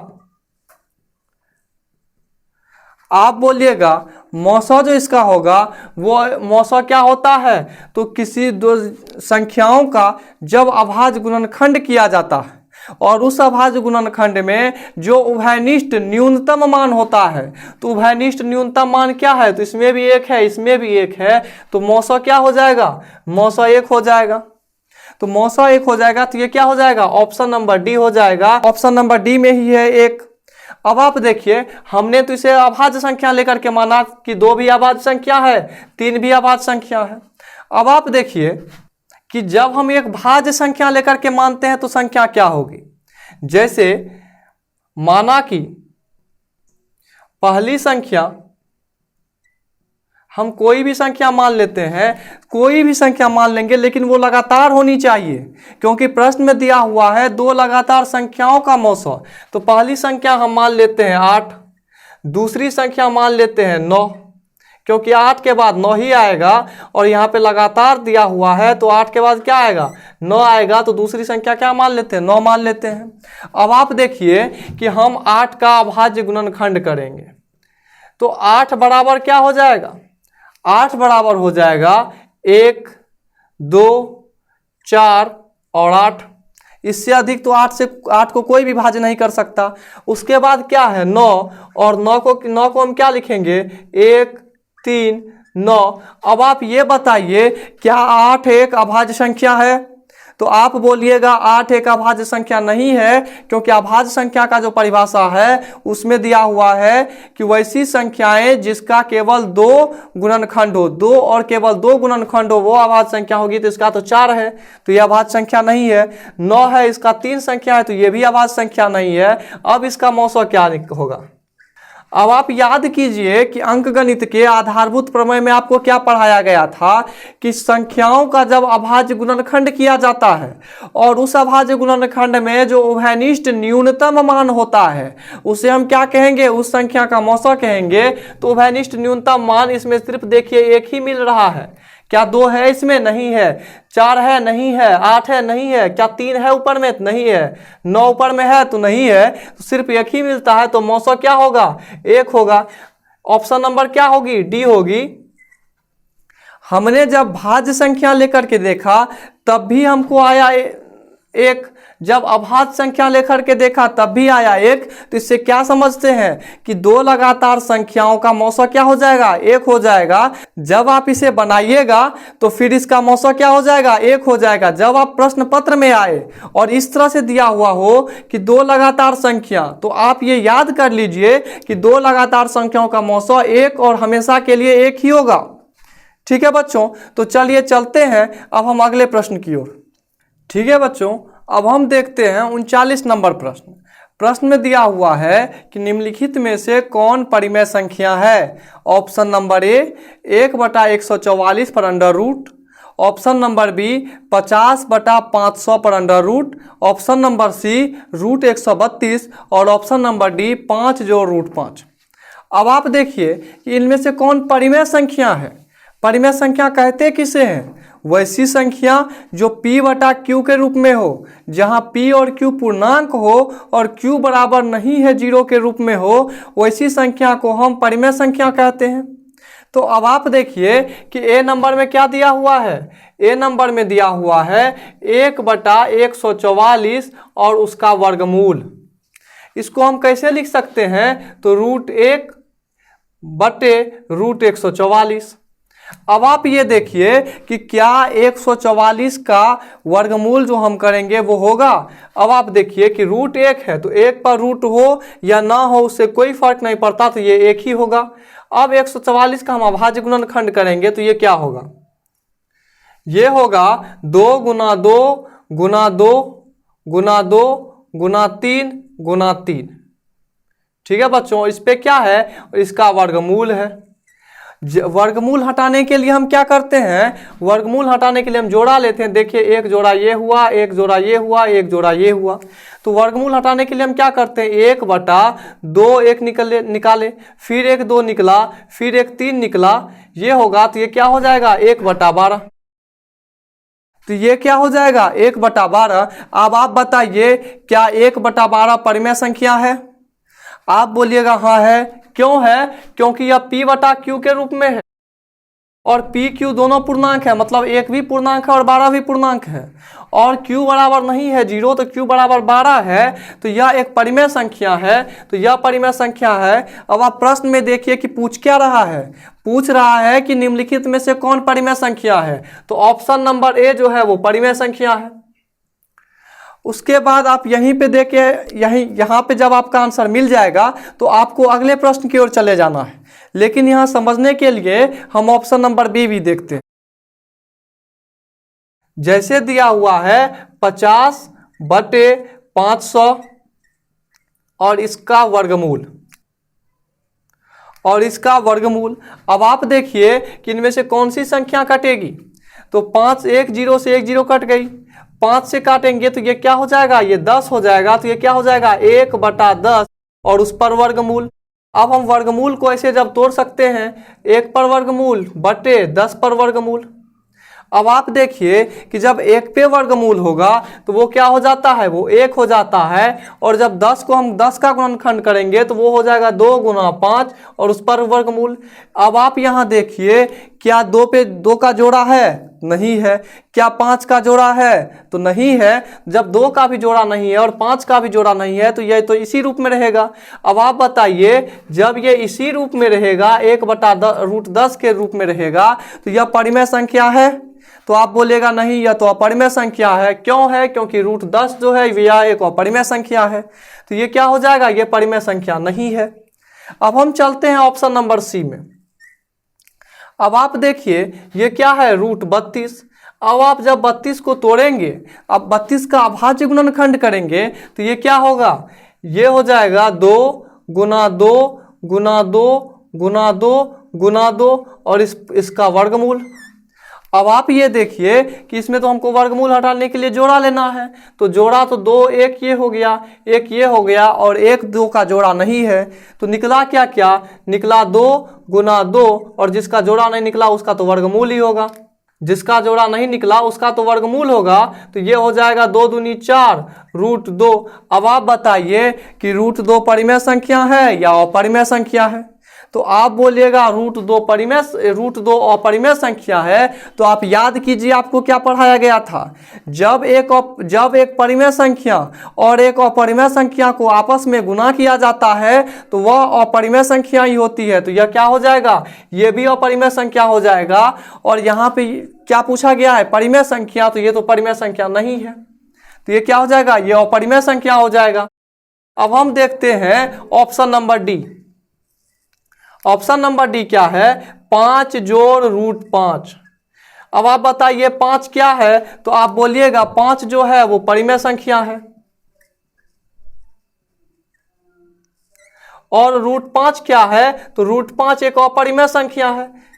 [SPEAKER 1] आप बोलिएगा मौसा जो इसका होगा वो मौसा क्या होता है, तो किसी 2 संख्याओं का जब अभाज्य गुणनखंड किया जाता है और उस अभाज्य गुणनखंड में जो उभयनिष्ठ न्यूनतम मान होता है, तो उभयनिष्ठ न्यूनतम मान क्या है, तो इसमें भी 1 है, इसमें भी 1 है, तो मौसा क्या हो जाएगा, मौसा 1 हो जाएगा। तो मौसा 1 हो जाएगा, तो ये क्या हो जाएगा, ऑप्शन नंबर डी हो जाएगा। ऑप्शन नंबर डी में ही है 1। अब आप देखिए हमने तो इसे अभाज्य संख्या लेकर के माना कि 2 भी अभाज्य संख्या है, 3 भी अभाज्य संख्या है। अब आप देखिए कि जब हम एक भाज्य संख्या लेकर के मानते हैं तो संख्या क्या होगी। जैसे माना कि पहली संख्या, हम कोई भी संख्या मान लेते हैं, कोई भी संख्या मान लेंगे, लेकिन वो लगातार होनी चाहिए, क्योंकि प्रश्न में दिया हुआ है 2 लगातार संख्याओं का मौसा। तो पहली संख्या हम मान लेते हैं 8, दूसरी संख्या मान लेते हैं 9, क्योंकि 8 के बाद 9 ही आएगा और यहाँ पे लगातार दिया हुआ है, तो 8 के बाद क्या आएगा, 9 आएगा, तो दूसरी संख्या क्या मान लेते हैं, 9 मान लेते हैं। अब आप देखिए कि हम 8 का अभाज्य गुणनखंड करेंगे, तो 8 बराबर क्या हो जाएगा, 8 बराबर हो जाएगा 1, 2, 4 और 8। इससे अधिक तो 8 को कोई भी भाज्य नहीं कर सकता। उसके बाद क्या है 9, और 9 को हम क्या लिखेंगे, 1, 3, 9। अब आप ये बताइए क्या 8 एक अभाज्य संख्या है, तो आप बोलिएगा 8 एक अभाज्य संख्या नहीं है, क्योंकि अभाज्य संख्या का जो परिभाषा है उसमें दिया हुआ है कि वैसी संख्याएं जिसका केवल 2 गुणनखंड हो, 2 और केवल 2 गुणनखंड हो वो अभाज्य संख्या होगी, तो इसका तो 4 है, तो यह अभाज्य संख्या नहीं है। 9 है, इसका 3 संख्या है, तो यह भी अभाज्य संख्या नहीं है। अब इसका मौसा क्या होगा। अब आप याद कीजिए कि अंकगणित के आधारभूत प्रमेय में आपको क्या पढ़ाया गया था कि संख्याओं का जब अभाज्य गुणनखंड किया जाता है और उस अभाज्य गुणनखंड में जो उभयनिष्ठ न्यूनतम मान होता है उसे हम क्या कहेंगे, उस संख्या का मौसा कहेंगे। तो उभयनिष्ठ न्यूनतम मान इसमें सिर्फ देखिए एक ही मिल रहा है, क्या 2 है इसमें, नहीं है। 4 है, नहीं है। 8 है, नहीं है। क्या 3 है ऊपर में, नहीं है। 9 ऊपर में है, तो नहीं है। तो सिर्फ एक ही मिलता है, तो मौसा क्या होगा, 1 होगा। ऑप्शन नंबर क्या होगी, डी होगी। हमने जब भाज्य संख्या लेकर के देखा तब भी हमको आया 1, जब अभाज्य संख्या लेकर के देखा तब भी आया 1। तो इससे क्या समझते हैं कि 2 लगातार संख्याओं का मौसा क्या हो जाएगा, 1 हो जाएगा। जब आप इसे बनाइएगा तो फिर इसका मौसा क्या हो जाएगा, 1 हो जाएगा। जब आप प्रश्न पत्र में आए और इस तरह से दिया हुआ हो कि 2 लगातार संख्या, तो आप ये याद कर लीजिए कि 2 लगातार संख्याओं का मौसा 1 और हमेशा के लिए 1 ही होगा। ठीक है बच्चों, तो चलिए चलते हैं अब हम अगले प्रश्न की ओर। ठीक है बच्चों, अब हम देखते हैं 39 नंबर प्रश्न। प्रश्न में दिया हुआ है कि निम्नलिखित में से कौन परिमेय संख्या है। ऑप्शन नंबर ए 1/144 पर under root, option number B 50/500 पर under root, option number C √132 और ऑप्शन नंबर डी 5 जोड़ √5। अब आप देखिए कि इनमें से कौन परिमेय संख्या है। परिमेय संख्या कहते किसे हैं, वैसी संख्या जो p/q के रूप में हो, जहां p और q पूर्णांक हो और q बराबर नहीं है 0 के रूप में हो, वैसी संख्या को हम परिमेय संख्या कहते हैं। तो अब आप देखिए कि ए नंबर में क्या दिया हुआ है, ए नंबर में दिया हुआ है 1/144 और उसका वर्गमूल। इसको हम कैसे लिख सकते हैं, तो √1/144। अब आप ये देखिए कि क्या 144 का वर्गमूल जो हम करेंगे वो होगा। अब आप देखिए कि √1 है, तो 1 पर रूट हो या ना हो उससे कोई फर्क नहीं पड़ता, तो ये 1 ही होगा। अब 144 का हम अभाज्य गुणनखंड करेंगे तो ये क्या होगा, ये होगा 2 × 2 × 2 × 2 × 3 × 3। ठीक है बच्चों, इस पे क्या है, इसका वर्गमूल है। वर्गमूल हटाने के लिए हम क्या करते हैं, वर्गमूल हटाने के लिए हम जोड़ा लेते हैं। देखिए 1 जोड़ा ये हुआ, 1 जोड़ा ये हुआ, 1 जोड़ा ये हुआ। तो वर्गमूल हटाने के लिए हम क्या करते हैं, 1/2 1 निकाले, फिर 1 2 निकला, फिर 1 3 निकला, ये होगा। तो ये क्या हो जाएगा, 1/12। तो ये क्या हो जाएगा, 1/12। अब आप बताइए क्या 1/12 परिमेय संख्या है। आप बोलिएगा हाँ है। क्यों है, क्योंकि यह p/q के रूप में है और p q दोनों पूर्णांक है, मतलब 1 भी पूर्णांक है और 12 भी पूर्णांक है, और q बराबर नहीं है 0, तो q बराबर 12 है। तो यह एक परिमेय संख्या है, तो यह परिमेय संख्या है। अब आप प्रश्न में देखिए कि पूछ क्या रहा है, पूछ रहा है कि निम्नलिखित में से कौन परिमेय संख्या है। तो ऑप्शन नंबर ए जो है वो परिमेय संख्या है। उसके बाद आप यहीं पे देखे, यहाँ पे जब आपका आंसर मिल जाएगा तो आपको अगले प्रश्न की ओर चले जाना है। लेकिन यहाँ समझने के लिए हम ऑप्शन नंबर बी भी देखते हैं। जैसे दिया हुआ है 50/500 और इसका वर्गमूल, और इसका वर्गमूल। अब आप देखिए कि इनमें से कौन सी संख्या कटेगी। तो 5 1 0 से 1 0 कट गई, 5 से काटेंगे तो ये क्या हो जाएगा, ये 10 हो जाएगा। तो ये क्या हो जाएगा, 1/10 और उस पर वर्गमूल। अब हम वर्गमूल को ऐसे जब तोड़ सकते हैं, 1 पर वर्गमूल बटे 10 पर वर्गमूल। अब आप देखिए कि जब 1 पे वर्गमूल होगा तो वो क्या हो जाता है, वो 1 हो जाता है। और जब 10 को हम 10 का गुणनखंड करेंगे तो वो हो जाएगा 2 गुना 5 और उस पर वर्गमूल। अब आप यहाँ देखिए, क्या 2 पे 2 का जोड़ा है, नहीं है। क्या 5 का जोड़ा है, तो नहीं है। जब 2 का भी जोड़ा नहीं है और 5 का भी जोड़ा नहीं है तो यह तो इसी रूप में रहेगा। अब आप बताइए, जब ये इसी रूप में रहेगा, 1/√10 के रूप में रहेगा, तो यह परिमेय संख्या है। तो आप बोलेगा नहीं, यह तो अपरिमेय संख्या है। क्यों है, क्योंकि √10 जो है यह एक अपरिमेय संख्या है। तो ये क्या हो जाएगा, ये परिमेय संख्या नहीं है। अब हम चलते हैं ऑप्शन नंबर सी में। अब आप देखिए ये क्या है, √32। अब आप जब 32 को तोड़ेंगे, अब 32 का अभाज्य गुणनखंड करेंगे तो ये क्या होगा, ये हो जाएगा 2 गुना 2 गुना 2 गुना 2 गुना 2 और इसका वर्गमूल। अब आप ये देखिए कि इसमें तो हमको वर्गमूल हटाने के लिए जोड़ा लेना है। तो जोड़ा तो 2 1 ये हो गया, 1 ये हो गया और 1 2 का जोड़ा नहीं है। तो निकला क्या, क्या निकला, 2 गुना 2 और जिसका जोड़ा नहीं निकला उसका तो वर्गमूल ही होगा। जिसका जोड़ा नहीं निकला उसका तो वर्गमूल होगा। तो ये हो जाएगा 2 दूनी 4 √2। अब आप बताइए कि √2 परिमेय संख्या है या अपरिमेय संख्या है। तो आप बोलिएगा √2 अपरिमेय संख्या है। तो आप याद कीजिए आपको क्या पढ़ाया गया था, जब एक परिमेय संख्या और एक अपरिमेय संख्या को आपस में गुना किया जाता है तो वह अपरिमेय संख्या ही होती है। तो यह क्या हो जाएगा, यह भी अपरिमेय संख्या हो जाएगा। और यहाँ पे क्या पूछा गया है, परिमेय संख्या, तो ये तो परिमेय संख्या नहीं है। तो ये क्या हो जाएगा, ये अपरिमेय संख्या हो जाएगा। अब हम देखते हैं option number D. Option number D क्या है, 5 जोड़ √5। अब आप बताइए 5 क्या है, तो आप बोलिएगा 5 जो है वो परिमेय संख्या है और √5 क्या है, तो √5 एक अपरिमेय संख्या है।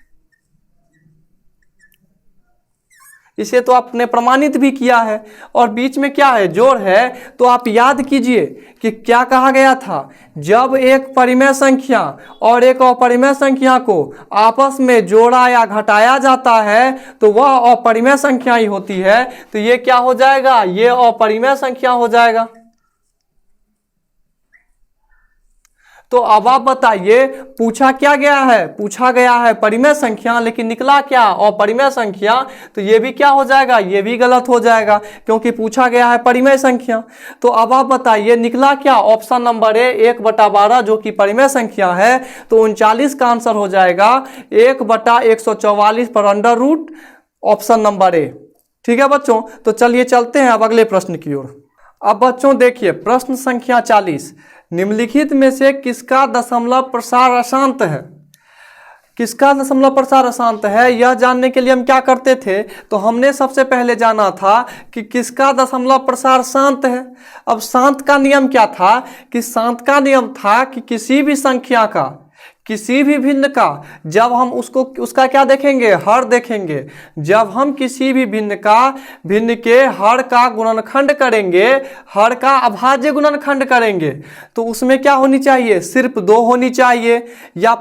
[SPEAKER 1] इसे तो आपने प्रमाणित भी किया है। और बीच में क्या है, जोड़ है। तो आप याद कीजिए कि क्या कहा गया था, जब एक परिमेय संख्या और एक अपरिमेय संख्या को आपस में जोड़ा या घटाया जाता है तो वह अपरिमेय संख्या ही होती है। तो ये क्या हो जाएगा, ये अपरिमेय संख्या हो जाएगा। तो अब आप बताइए पूछा क्या गया है, पूछा गया है परिमेय संख्या, लेकिन निकला क्या, अपरिमेय संख्या। तो ये भी क्या हो जाएगा, ये भी गलत हो जाएगा क्योंकि पूछा गया है परिमेय संख्या। तो अब आप बताइए निकला क्या, ऑप्शन नंबर ए 1/12 जो कि परिमेय संख्या है। तो 39 का आंसर हो जाएगा 1/144 पर under root, option number A. ठीक है बच्चों, तो चलिए चलते हैं अब अगले प्रश्न की ओर। अब बच्चों देखिए प्रश्न संख्या 40, निम्नलिखित में से किसका दशमलव प्रसार अशांत है। किसका दशमलव प्रसार अशांत है, यह जानने के लिए हम क्या करते थे, तो हमने सबसे पहले जाना था कि किसका दशमलव प्रसार शांत है। अब शांत का नियम क्या था, कि शांत का नियम था कि किसी भी संख्या का, किसी भी भिन्न का, जब हम उसका क्या देखेंगे, हर देखेंगे। जब हम किसी भी भिन्न के हर का गुणनखंड करेंगे, हर का अभाज्य गुणनखंड करेंगे, तो उसमें क्या होनी चाहिए, सिर्फ 2 होनी चाहिए, या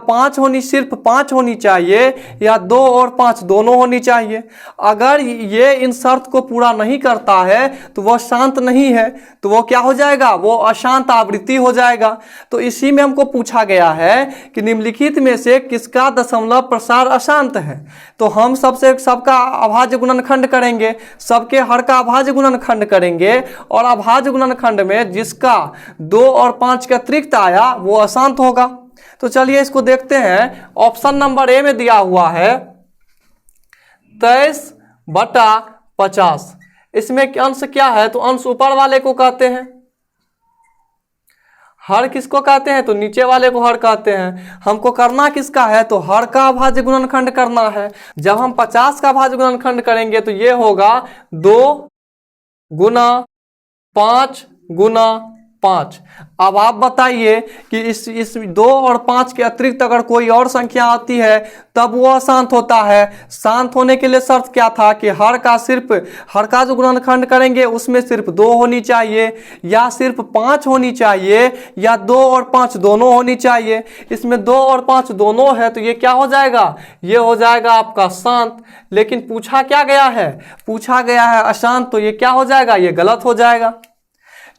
[SPEAKER 1] सिर्फ 5 होनी चाहिए, या 2 और 5 दोनों होनी चाहिए। अगर ये इन शर्त को पूरा नहीं करता है तो वह शांत नहीं है, तो वो क्या हो जाएगा, वो अशांत आवृत्ति हो जाएगा। तो इसी में हमको पूछा गया है कि निम्नलिखित में से किसका दशमलव प्रसार अशांत है। तो हम सबका अभाज्य गुणनखंड करेंगे, सबके हर का अभाज्य गुणनखंड करेंगे, और अभाज्य गुणनखंड में जिसका 2 और 5 के अतिरिक्त आया वो अशांत होगा। तो चलिए इसको देखते हैं। ऑप्शन नंबर ए में दिया हुआ है 23/50। इसमें अंश क्या है, तो अंश ऊपर वाले को कहते हैं, हर किसको कहते हैं, तो नीचे वाले को हर कहते हैं। हमको करना किसका है, तो हर का अभाज्य गुणनखंड करना है। जब हम 50 का अभाज्य गुणनखंड करेंगे तो ये होगा 2 गुना 5 गुना 5। अब आप बताइए कि इस 2 और 5 के अतिरिक्त अगर कोई और संख्या आती है तब वो अशांत होता है। शांत होने के लिए शर्त क्या था कि हर का जो गुणनखंड करेंगे उसमें सिर्फ 2 होनी चाहिए, या सिर्फ 5 होनी चाहिए, या 2 और 5 दोनों होनी चाहिए। इसमें 2 और 5 दोनों है तो ये क्या हो जाएगा, ये हो जाएगा आपका शांत। लेकिन पूछा क्या गया है, पूछा गया है अशांत, तो ये क्या हो जाएगा, ये गलत हो जाएगा।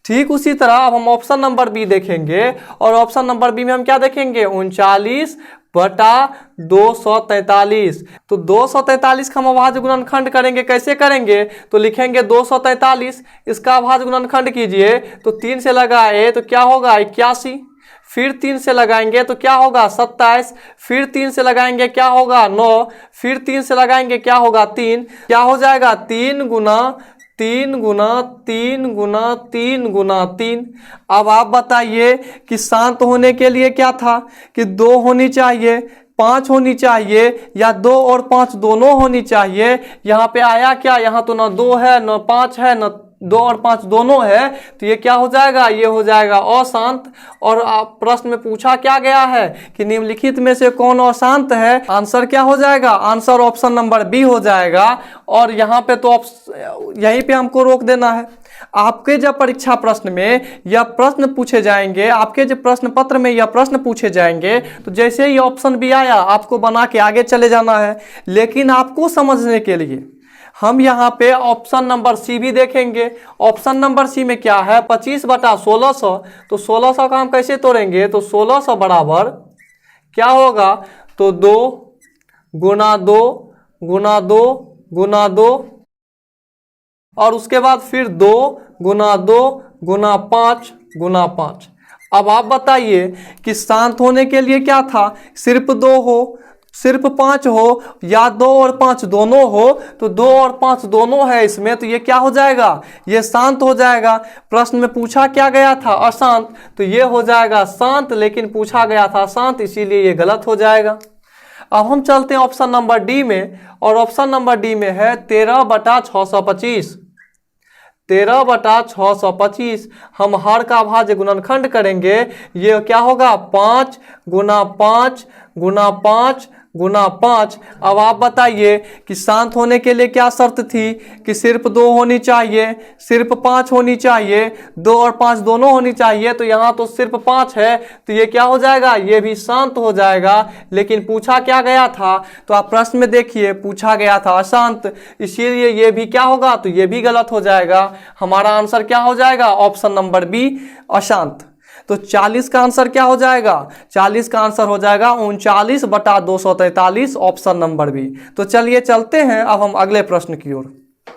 [SPEAKER 1] ठीक उसी तरह अब हम ऑप्शन नंबर बी देखेंगे, और ऑप्शन नंबर बी में हम क्या देखेंगे, 39/243। तो 243 का हम अभाज्य गुणनखंड करेंगे, कैसे करेंगे, तो लिखेंगे 243, इसका अभाज्य गुणनखंड कीजिए तो 3 से लगाए तो क्या होगा 81, फिर 3 से लगाएंगे तो क्या होगा 27, फिर 3 से लगाएंगे क्या होगा 9, फिर 3 से लगाएंगे क्या होगा 3, क्या हो जाएगा 3 गुना 3 गुना 3 गुना 3 गुना 3। अब आप बताइए कि शांत होने के लिए क्या था कि 2 होनी चाहिए, 5 होनी चाहिए, या 2 और 5 दोनों होनी चाहिए। यहाँ पे आया क्या, यहाँ तो ना 2 है ना 5 है, ना 2 और 5 दोनों है, तो ये क्या हो जाएगा, ये हो जाएगा अशांत। और प्रश्न में पूछा क्या गया है कि निम्नलिखित में से कौन अशांत है, आंसर क्या हो जाएगा, आंसर ऑप्शन नंबर बी हो जाएगा। और यहाँ पे तो यहीं पे हमको रोक देना है। आपके जब परीक्षा प्रश्न में यह प्रश्न पूछे जाएंगे, आपके जब प्रश्न पत्र में यह प्रश्न पूछे जाएंगे, तो जैसे ही ऑप्शन बी आया आपको बना के आगे चले जाना है। लेकिन आपको समझने के लिए हम यहाँ पे ऑप्शन नंबर सी भी देखेंगे। ऑप्शन नंबर सी में क्या है, 25/1600। तो 1600 का हम कैसे तोड़ेंगे, तो 1600 बराबर क्या होगा, तो 2 गुना 2 गुना 2 गुना 2, और उसके बाद फिर 2 गुना 2 गुना 5 गुना 5। अब आप बताइए कि शांत होने के लिए क्या था, सिर्फ 2 हो, सिर्फ 5 हो, या 2 और 5 दोनों हो। तो 2 और 5 दोनों है इसमें, तो ये क्या हो जाएगा, ये शांत हो जाएगा। प्रश्न में पूछा क्या गया था, अशांत, तो ये हो जाएगा शांत, लेकिन पूछा गया था शांत, इसीलिए ये गलत हो जाएगा। अब हम चलते हैं ऑप्शन नंबर डी में, और ऑप्शन नंबर डी में है 13/625। 13/625 हम हर का अभाज्य गुणनखंड करेंगे, ये क्या होगा 5 गुना 5 गुना 5 गुना 5। अब आप बताइए कि शांत होने के लिए क्या शर्त थी कि सिर्फ 2 होनी चाहिए, सिर्फ 5 होनी चाहिए, 2 और 5 दोनों होनी चाहिए। तो यहाँ तो सिर्फ 5 है, तो ये क्या हो जाएगा, ये भी शांत हो जाएगा। लेकिन पूछा क्या गया था, तो आप प्रश्न में देखिए पूछा गया था अशांत, इसीलिए ये भी क्या होगा, तो ये भी गलत हो जाएगा। हमारा आंसर क्या हो जाएगा, ऑप्शन नंबर बी अशांत। तो 40 का आंसर क्या हो जाएगा, 40 का आंसर हो जाएगा 39/243, ऑप्शन नंबर बी। तो चलिए चलते हैं अब हम अगले प्रश्न की ओर।